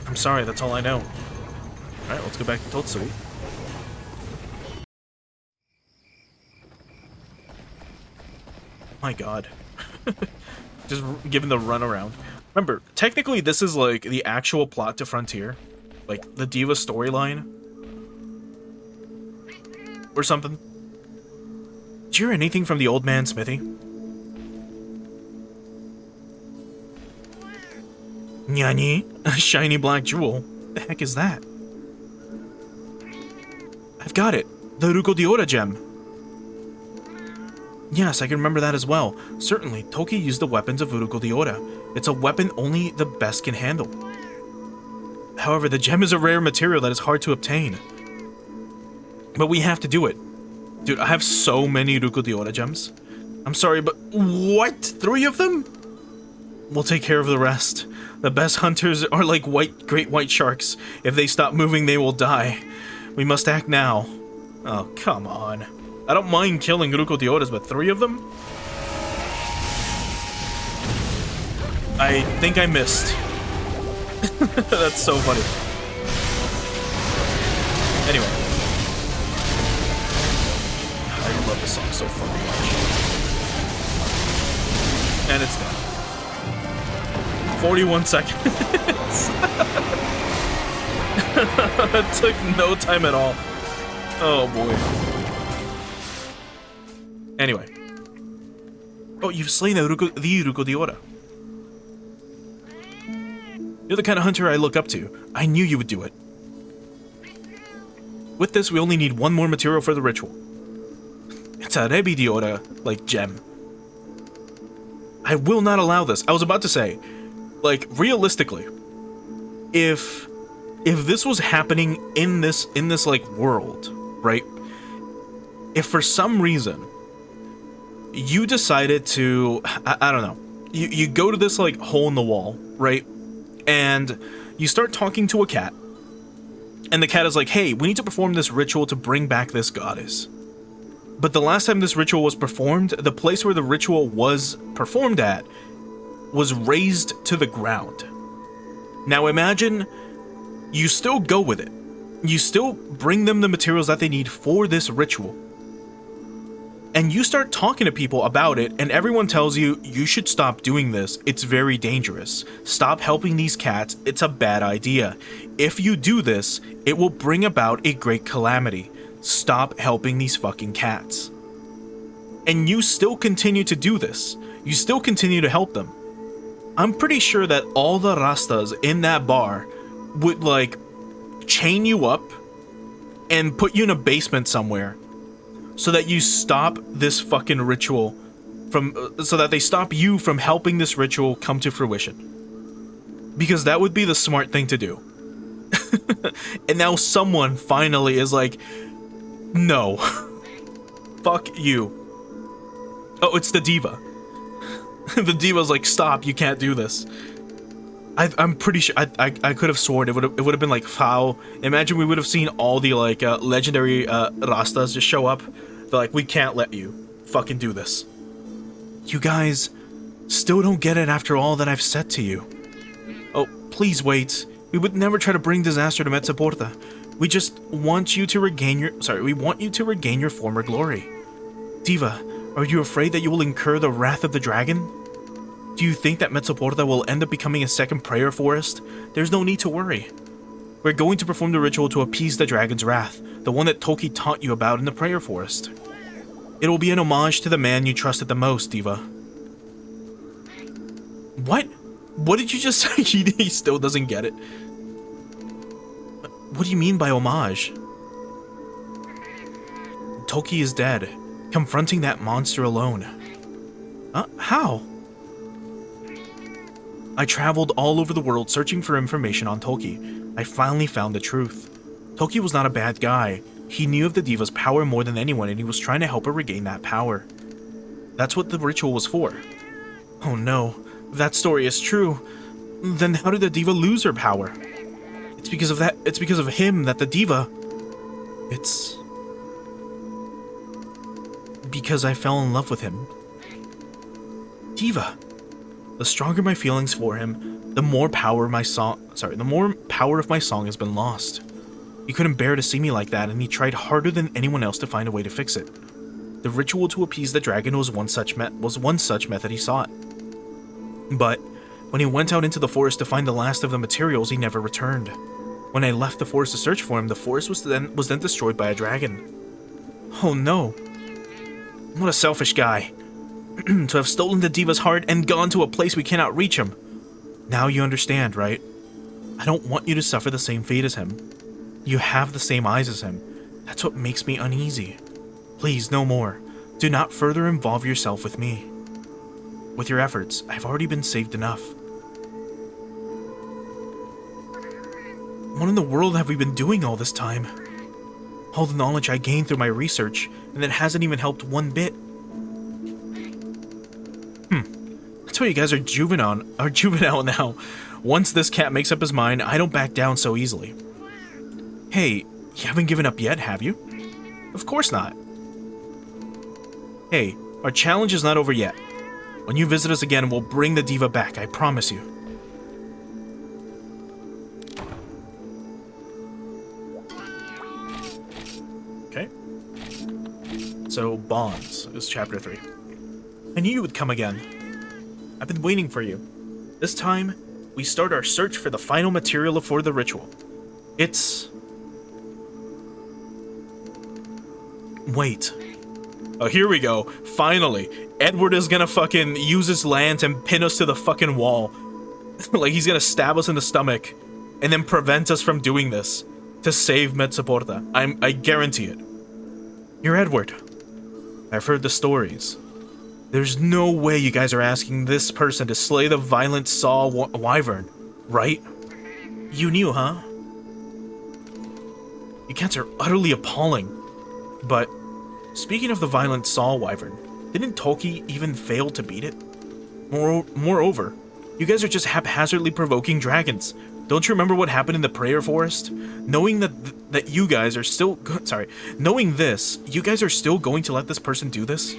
I'm sorry, that's all I know. Alright, let's go back to Totsui. My god. Just giving the runaround. Remember, technically this is like the actual plot to Frontier. Like, the Diva storyline. Or something. Did you hear anything from the old man Smithy? Nyani? A shiny black jewel? The heck is that? I've got it. The Ruko Diora gem. Yes, I can remember that as well. Certainly, Toki used the weapons of Uruko Diora. It's a weapon only the best can handle. However, the gem is a rare material that is hard to obtain. But we have to do it. Dude, I have so many Uruko Diora gems. I'm sorry, but what? 3 of them? We'll take care of the rest. The best hunters are like great white sharks. If they stop moving, they will die. We must act now. Oh, come on. I don't mind killing Rukodioras, but 3 of them? I think I missed. That's so funny. Anyway. I love this song so fucking much. And it's done. 41 seconds. It took no time at all. Oh boy. Anyway. Oh, you've slain the Rukodiola. You're the kind of hunter I look up to. I knew you would do it. With this, we only need 1 more material for the ritual. It's a Rebidiora, like, gem. I will not allow this. I was about to say, like, realistically, if this was happening in this like world, right? If for some reason you decided to, I don't know, you go to this like hole in the wall, right? And you start talking to a cat, and the cat is like, hey, we need to perform this ritual to bring back this goddess. But the last time this ritual was performed, the place where the ritual was performed at was razed to the ground. Now imagine you still go with it. You still bring them the materials that they need for this ritual. And you start talking to people about it, and everyone tells you, you should stop doing this. It's very dangerous. Stop helping these cats. It's a bad idea. If you do this, it will bring about a great calamity. Stop helping these fucking cats. And you still continue to do this. You still continue to help them. I'm pretty sure that all the Rastas in that bar would, like, chain you up and put you in a basement somewhere so that you stop this fucking ritual so that they stop you from helping this ritual come to fruition. Because that would be the smart thing to do. And now someone finally is like, no. Fuck you. Oh, it's the diva. The diva's like, stop, you can't do this. I'm pretty sure I could have sworn it would have been like foul. Imagine we would have seen all the like legendary Rastas just show up. They're like, we can't let you fucking do this. You guys still don't get it after all that I've said to you. Oh, please wait. We would never try to bring disaster to Metzaporta. We just want you to regain your former glory. Diva, are you afraid that you will incur the wrath of the dragon? Do you think that Metzaporta will end up becoming a second prayer forest? There's no need to worry. We're going to perform the ritual to appease the dragon's wrath, the one that Toki taught you about in the prayer forest. It will be an homage to the man you trusted the most, Diva. What? What did you just say? He still doesn't get it. What do you mean by homage? Toki is dead, confronting that monster alone. How? I traveled all over the world searching for information on Toki. I finally found the truth. Toki was not a bad guy. He knew of the diva's power more than anyone, and he was trying to help her regain that power. That's what the ritual was for. Oh no, if that story is true, then how did the diva lose her power? It's because of him that the diva... It's... because I fell in love with him. Diva. The stronger my feelings for him, the more power of my song has been lost. He couldn't bear to see me like that, and he tried harder than anyone else to find a way to fix it. The ritual to appease the dragon was one such method he sought. But when he went out into the forest to find the last of the materials, he never returned. When I left the forest to search for him, the forest was then destroyed by a dragon. Oh no. What a selfish guy. To have stolen the diva's heart and gone to a place we cannot reach him. Now you understand, right? I don't want you to suffer the same fate as him. You have the same eyes as him. That's what makes me uneasy. Please, no more. Do not further involve yourself with me. With your efforts, I've already been saved enough. What in the world have we been doing all this time? All the knowledge I gained through my research, and it hasn't even helped one bit. That's why you guys are juvenile now. Once this cat makes up his mind, I don't back down so easily. Hey, you haven't given up yet, have you? Of course not. Hey, our challenge is not over yet. When you visit us again, we'll bring the diva back, I promise you. Okay. So, Bonds is chapter 3. I knew you would come again. I've been waiting for you. This time, we start our search for the final material for the ritual. It's... Wait. Oh, here we go. Finally. Edward is gonna fucking use his lance and pin us to the fucking wall. Like, he's gonna stab us in the stomach and then prevent us from doing this to save Metsuporta. I guarantee it. You're Edward. I've heard the stories. There's no way you guys are asking this person to slay the violent Saw Wyvern, right? You knew, huh? You cats are utterly appalling. But, speaking of the violent Saw Wyvern, didn't Toki even fail to beat it? Moreover, you guys are just haphazardly provoking dragons. Don't you remember what happened in the Prayer Forest? Knowing that you guys are still... knowing this, you guys are still going to let this person do this?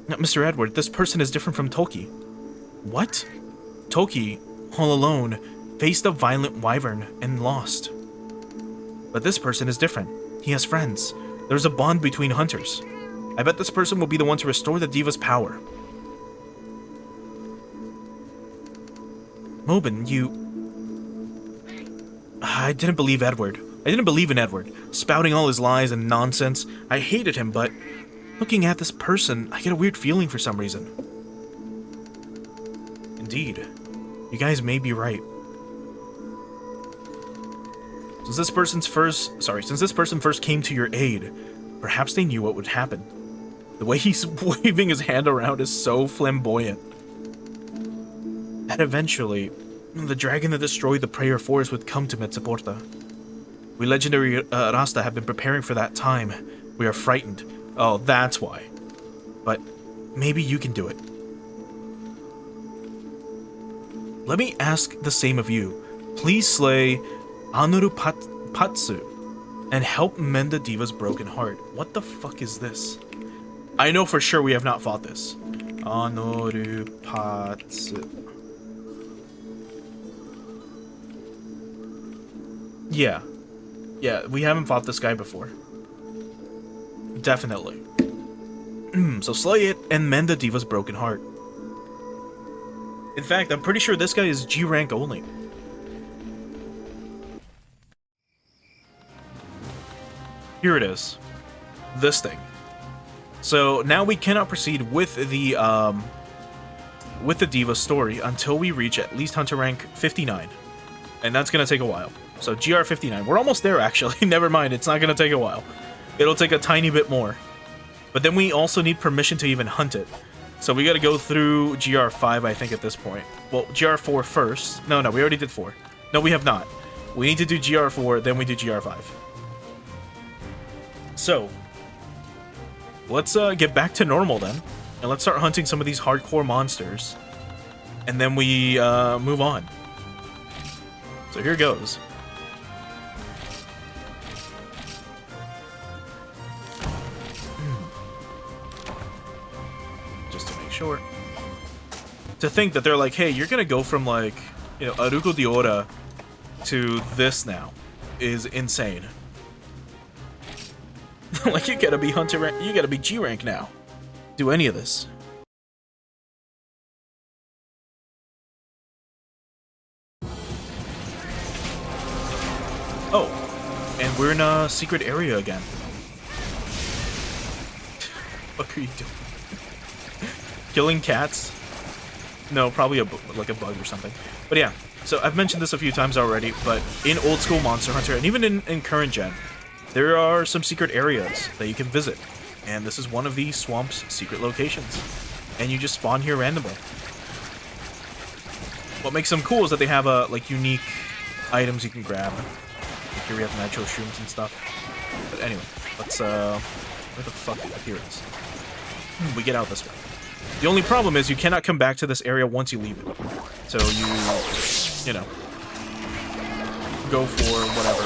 Mr. Edward, this person is different from Toki. What? Toki, all alone, faced a violent wyvern and lost. But this person is different. He has friends. There's a bond between hunters. I bet this person will be the one to restore the diva's power. Mobin, you... I didn't believe Edward. I didn't believe in Edward, spouting all his lies and nonsense. I hated him, but looking at this person, I get a weird feeling for some reason. Indeed, you guys may be right. Since this person first came to your aid, perhaps they knew what would happen. The way he's waving his hand around is so flamboyant. And eventually, the dragon that destroyed the Prayer Forest would come to Metsuporta. We legendary Rasta have been preparing for that time. We are frightened. Oh, that's why. But maybe you can do it. Let me ask the same of you. Please slay Anuru Patsu and help mend the diva's broken heart. What the fuck is this? I know for sure we have not fought this. Anuru Patsu. Yeah. Yeah, we haven't fought this guy before. Definitely. So slay it and mend the diva's broken heart. In fact, I'm pretty sure this guy is G rank only. Here it is. This thing. So now we cannot proceed with the diva story until we reach at least hunter rank 59. And that's gonna take a while. So GR 59. We're almost there actually. Never mind, it's not gonna take a while. It'll take a tiny bit more. But then we also need permission to even hunt it. So we gotta go through GR 5, I think, at this point. Well, GR 4 first. No, we already did 4. No, we have not. We need to do GR 4, then we do GR 5. So, let's get back to normal then. And let's start hunting some of these hardcore monsters. And then we move on. So here goes. Short. To think that they're like, hey, you're gonna go from like, you know, Aruko Diora to this now is insane. Like, you gotta be hunter rank, you gotta be G rank now. Do any of this. Oh, and we're in a secret area again. What are you doing? Killing cats? No, probably like a bug or something. But yeah, so I've mentioned this a few times already, but in old school Monster Hunter, and even in current gen, there are some secret areas that you can visit. And this is one of these swamp's secret locations. And you just spawn here randomly. What makes them cool is that they have like unique items you can grab. Like here we have nitro shrooms and stuff. But anyway, let's where the fuck? Here it is. We get out this way. The only problem is you cannot come back to this area once you leave it. So you know, go for whatever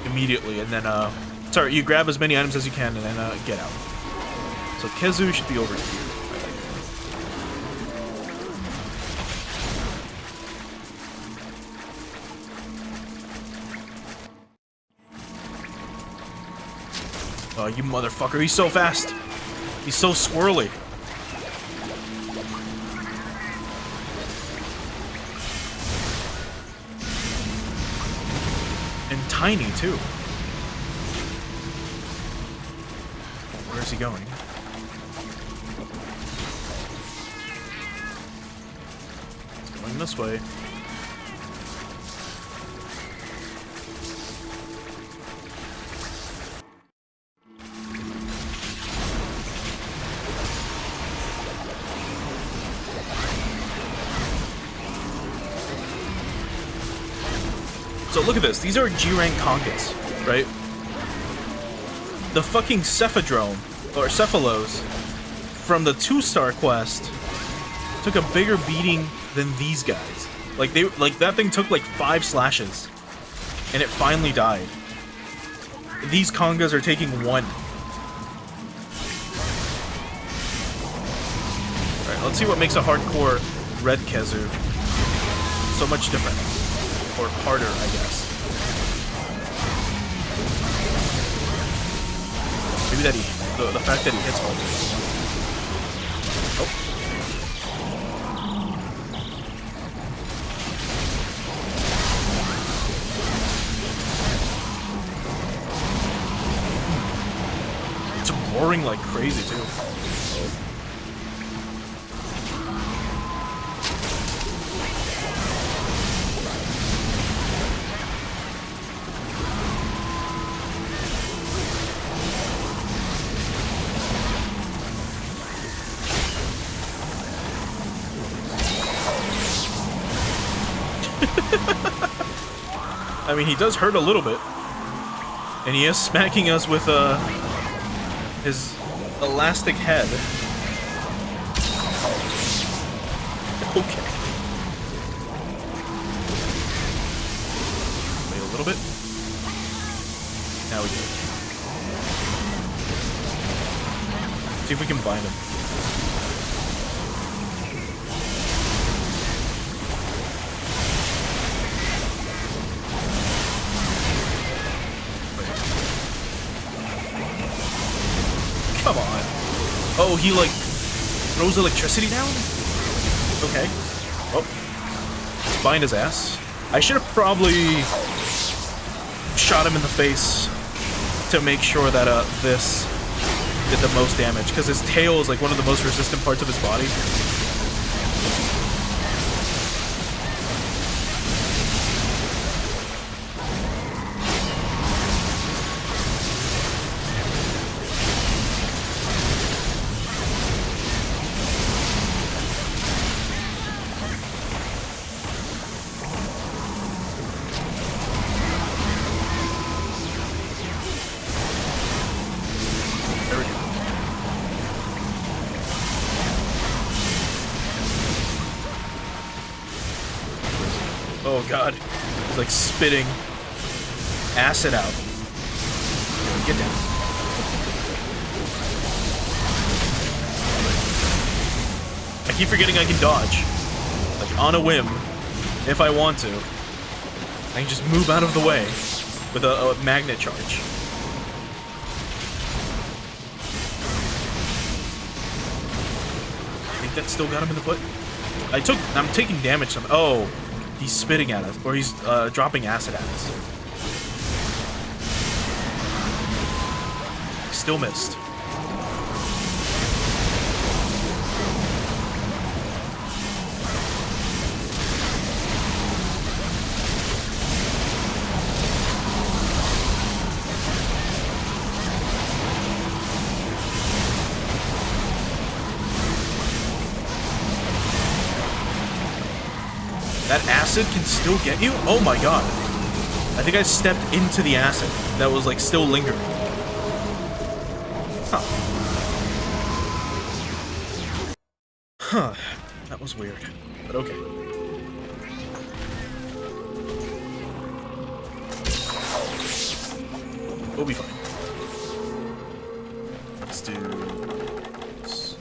immediately, and then, sorry, you grab as many items as you can, and then, get out. So Kezu should be over here. Oh, you motherfucker, he's so fast! He's so swirly. And tiny, too. Where is he going? He's going this way. So look at this. These are G-rank Congas, right? The fucking Cephadrome, or Cephalos, from the 2-star quest took a bigger beating than these guys. Like, that thing took like 5 slashes, and it finally died. These Congas are taking 1. Alright, let's see what makes a hardcore red Kezu so much different. Or harder, I guess. Maybe that the fact that he hits harder. Oh. It's roaring like crazy too. I mean, he does hurt a little bit. And he is smacking us with his elastic head. Okay. Wait a little bit. Now we do. See if we can bind him. Come on. Oh, he, like, throws electricity down? Okay. Oh. Let's bind his ass. I should have probably shot him in the face to make sure that, this did the most damage, because his tail is, like, one of the most resistant parts of his body. Oh god, he's like spitting acid out. Get down. I keep forgetting I can dodge. Like, on a whim, if I want to. I can just move out of the way with a magnet charge. I think that still got him in the foot. I'm taking damage from. Oh. He's spitting at us, or he's dropping acid at us. Still missed. That acid can still get you? Oh my god. I think I stepped into the acid that was, like, still lingering. Huh. Huh. That was weird. But okay. We'll be fine. Let's do this.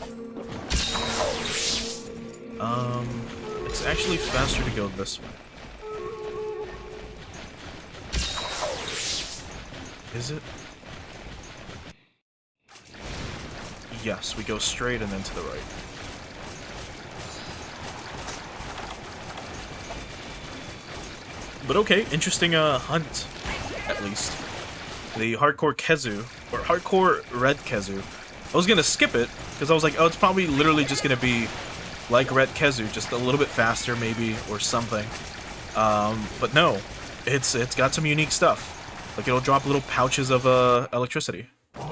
It's actually faster to go this way. Is it? Yes, we go straight and then to the right. But okay, interesting hunt, at least. The hardcore Kezu, or hardcore red Kezu. I was gonna skip it, because I was like, oh, it's probably literally just gonna be like red Kezu, just a little bit faster maybe, or something. But no, it's got some unique stuff. Like, it'll drop little pouches of electricity. Let's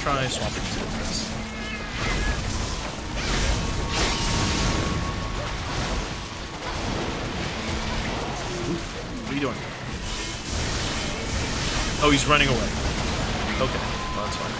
try swapping to this. What are you doing? Oh, he's running away. Okay, well, that's fine.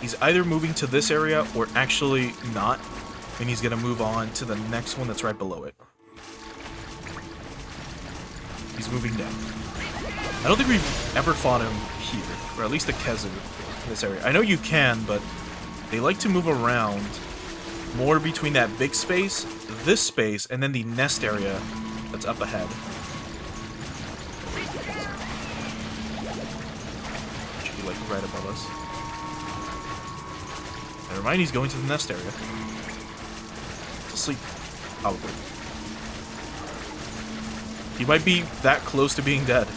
He's either moving to this area or actually not, and he's gonna move on to the next one that's right below it. He's moving down. I don't think we've ever fought him here, or at least the Kezu in this area. I know you can, but they like to move around more between that big space, this space, and then the nest area that's up ahead. Should be like right above us. Never mind, he's going to the nest area. To sleep, probably. He might be that close to being dead.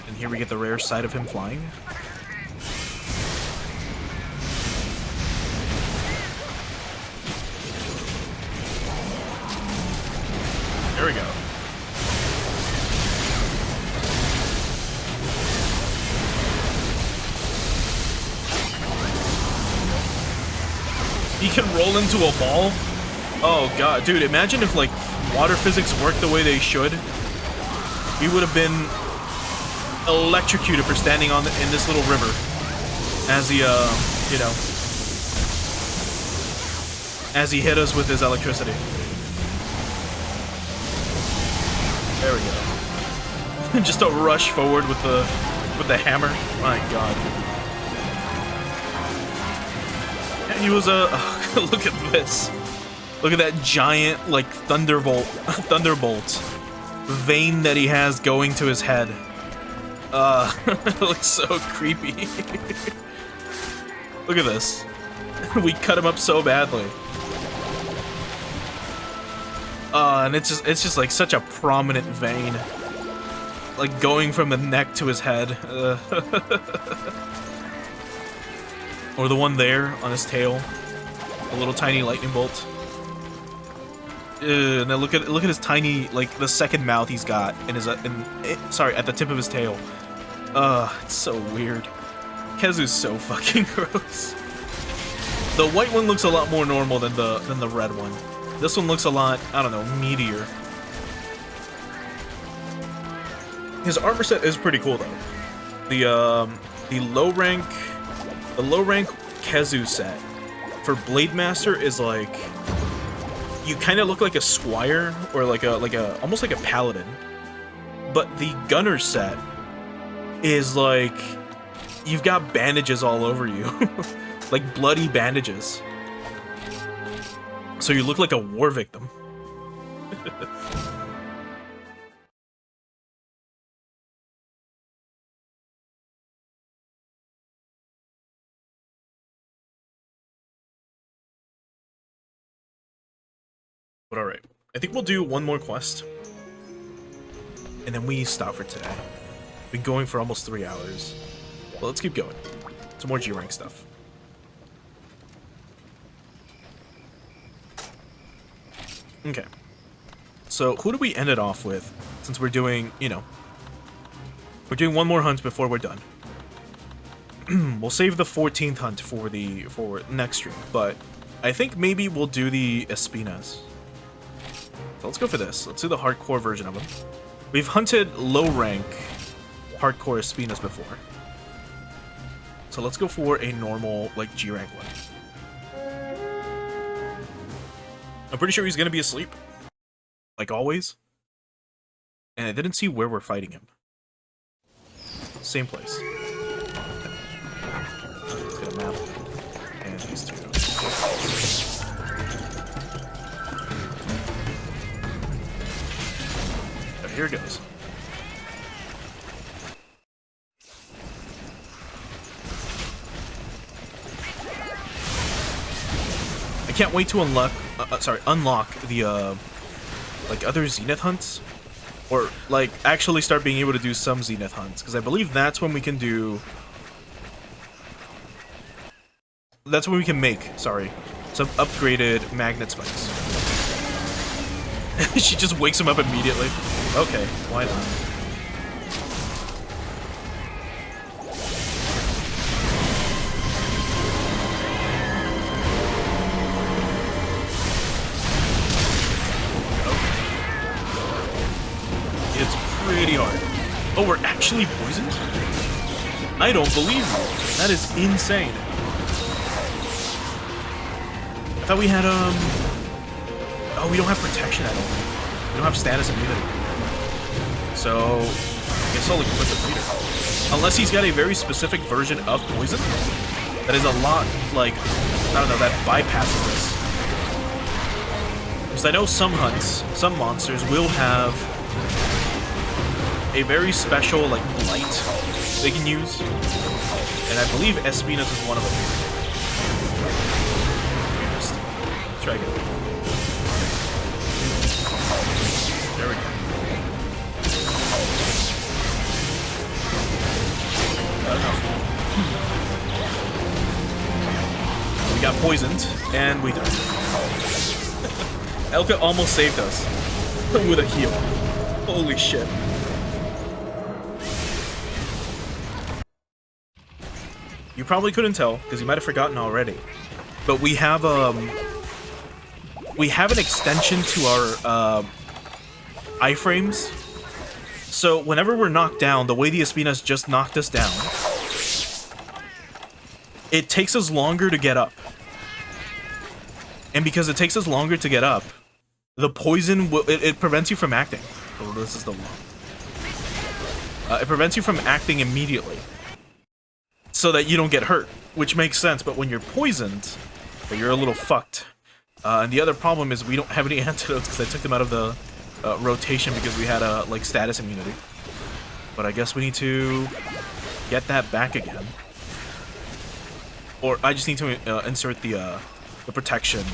And here we get the rare sight of him flying. There we go. He can roll into a ball? Oh god, dude, imagine if, like, water physics worked the way they should. We would have been electrocuted for standing in this little river. As he, you know, as he hit us with his electricity. There we go. Just a rush forward with the hammer. My god. He was a look at this. Look at that giant, like, thunderbolt vein that he has going to his head. It looks so creepy. Look at this. We cut him up so badly. And it's just like such a prominent vein, like going from the neck to his head. Or the one there on his tail, a little tiny lightning bolt. And then look at his tiny, like, the second mouth he's got in his sorry, at the tip of his tail. It's so weird. Kezu's so fucking gross. The white one looks a lot more normal than the red one. This one looks a lot, I don't know, meatier. His armor set is pretty cool though. The low rank Kezu set for Blade Master is like, you kind of look like a squire or like a almost like a paladin. But the gunner set is like, you've got bandages all over you. Like bloody bandages. So you look like a war victim. But alright, I think we'll do one more quest. And then we stop for today. Been going for almost 3 hours. Well, let's keep going. Some more G-rank stuff. Okay. So, who do we end it off with? Since we're doing, you know... We're doing one more hunt before we're done. We'll save the 14th hunt for next stream, but I think maybe we'll do the Espinas. So let's go for this. Let's do the hardcore version of them. We've hunted low-rank hardcore Espinas before. So let's go for a normal, like, G-rank one. I'm pretty sure he's gonna be asleep. Like always. And I didn't see where we're fighting him. Same place. Okay. Let's get a map. And these two. So here goes. I can't wait to unlock the like other Zenith hunts, or like actually start being able to do some Zenith hunts, because I believe that's when we can do. That's when we can make, sorry, some upgraded magnet spikes. She just wakes him up immediately. Okay, why not? It's pretty hard. Oh, we're actually poisoned? I don't believe you. That is insane. I thought we had, oh, we don't have protection at all. We don't have status immunity. So, I guess I'll equip the leader. Unless he's got a very specific version of poison. That is a lot, like, I don't know, that bypasses this. Because I know some hunts, some monsters will have a very special, like, blight they can use. And I believe Espinas is one of them. Just try again. There we go. Not enough. We got poisoned, and we died. Elka almost saved us with a heal. Holy shit. You probably couldn't tell, because you might have forgotten already. But we have an extension to our iframes. So whenever we're knocked down, the way the Espinas just knocked us down, it takes us longer to get up. And because it takes us longer to get up, the poison will, it prevents you from acting. Oh, this is the one. It prevents you from acting immediately, so that you don't get hurt, which makes sense. But when you're poisoned, you're a little fucked. And the other problem is we don't have any antidotes because I took them out of the rotation because we had a like status immunity. But I guess we need to get that back again, or I just need to insert the protection.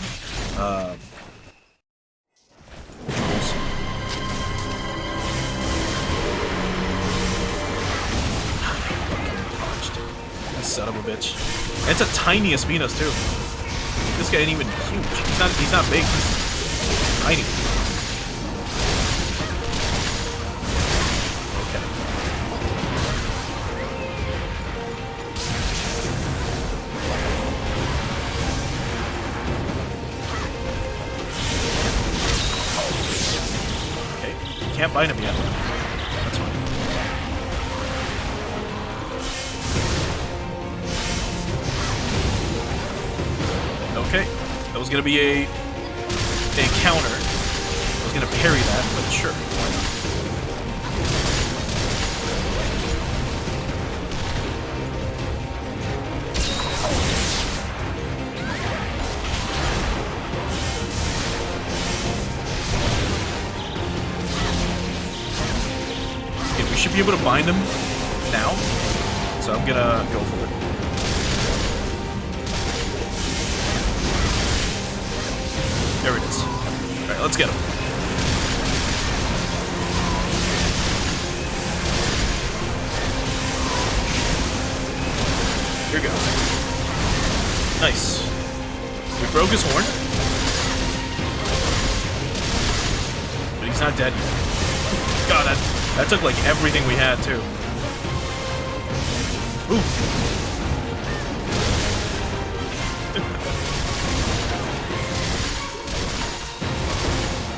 Son of a bitch. And it's a tiny Espinas too. This guy ain't even huge. He's not big. He's tiny. Okay. Okay. Can't bind him yet. That's fine. Okay, that was gonna be a counter. I was gonna parry that, but sure, why not? Okay, we should be able to bind him now, so I'm gonna go for it. There it is. Alright, let's get him. Here goes. Nice. We broke his horn. But he's not dead yet. God, that took like everything we had too. Ooh.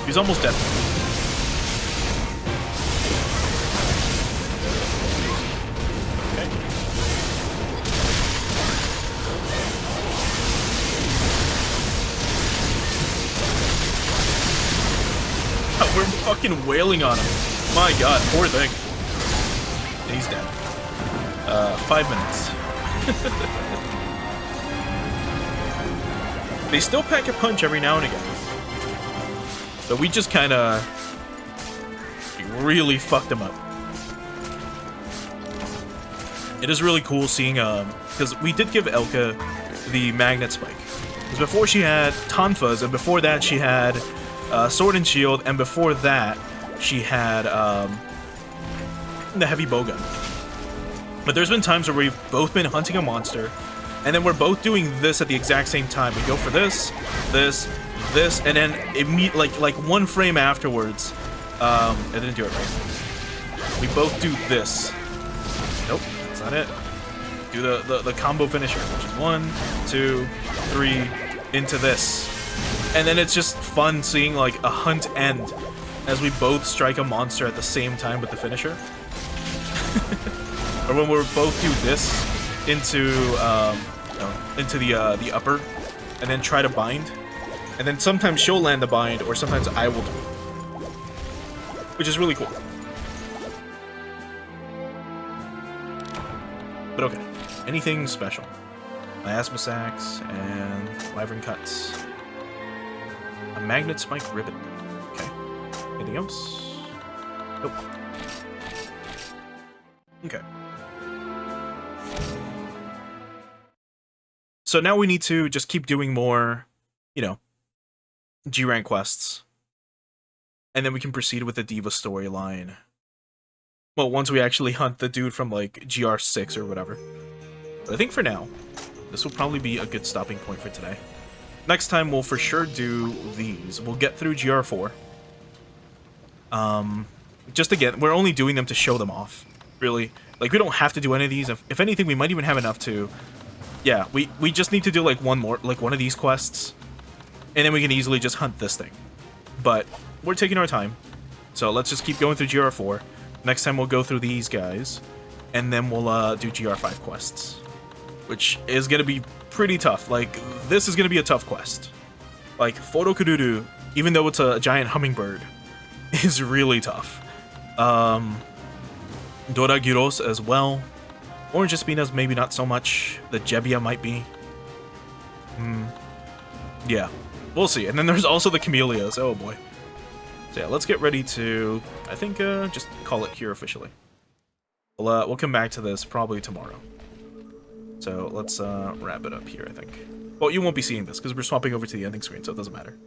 He's almost dead. Okay. Oh, we're fucking wailing on him. My god, poor thing. He's dead. 5 minutes. They still pack a punch every now and again. But we just kinda really fucked them up. It is really cool seeing, because we did give Elka the Magnet Spike. Because before she had Tonfas, and before that she had Sword and Shield, and before that she had the Heavy Bowgun. But there's been times where we've both been hunting a monster, and then we're both doing this at the exact same time. We go for this, this, this, and then like 1 frame afterwards. I didn't do it right. We both do this. Nope, that's not it. Do the combo finisher, which is 1, 2, 3 into this, and then it's just fun seeing like a hunt end as we both strike a monster at the same time with the finisher. Or when we both do this into the upper, and then try to bind, and then sometimes she'll land the bind, or sometimes I will do it, which is really cool. But okay, anything special? Miasma Sacs and Wyvern Cuts. A Magnet Spike Ribbon. Okay. Anything else? Nope. Okay. So now we need to just keep doing more, you know, G-rank quests. And then we can proceed with the Diva storyline. Well, once we actually hunt the dude from, like, GR6 or whatever. But I think for now, this will probably be a good stopping point for today. Next time, we'll for sure do these. We'll get through GR4. Just again, we're only doing them to show them off, really. Like, we don't have to do any of these. If anything, we might even have enough to... Yeah, we just need to do, like, one of these quests. And then we can easily just hunt this thing. But we're taking our time. So let's just keep going through GR4. Next time we'll go through these guys. And then we'll do GR5 quests. Which is going to be pretty tough. Like, this is going to be a tough quest. Like, Photokururu, even though it's a giant hummingbird, is really tough. Doragyros as well. Orange Espinas, maybe not so much. The Jebbia might be. Yeah, we'll see. And then there's also the Camellias. Oh boy. So yeah, let's get ready to, I think, just call it here officially. We'll come back to this probably tomorrow. So let's wrap it up here, I think. Well, you won't be seeing this because we're swapping over to the ending screen, so it doesn't matter.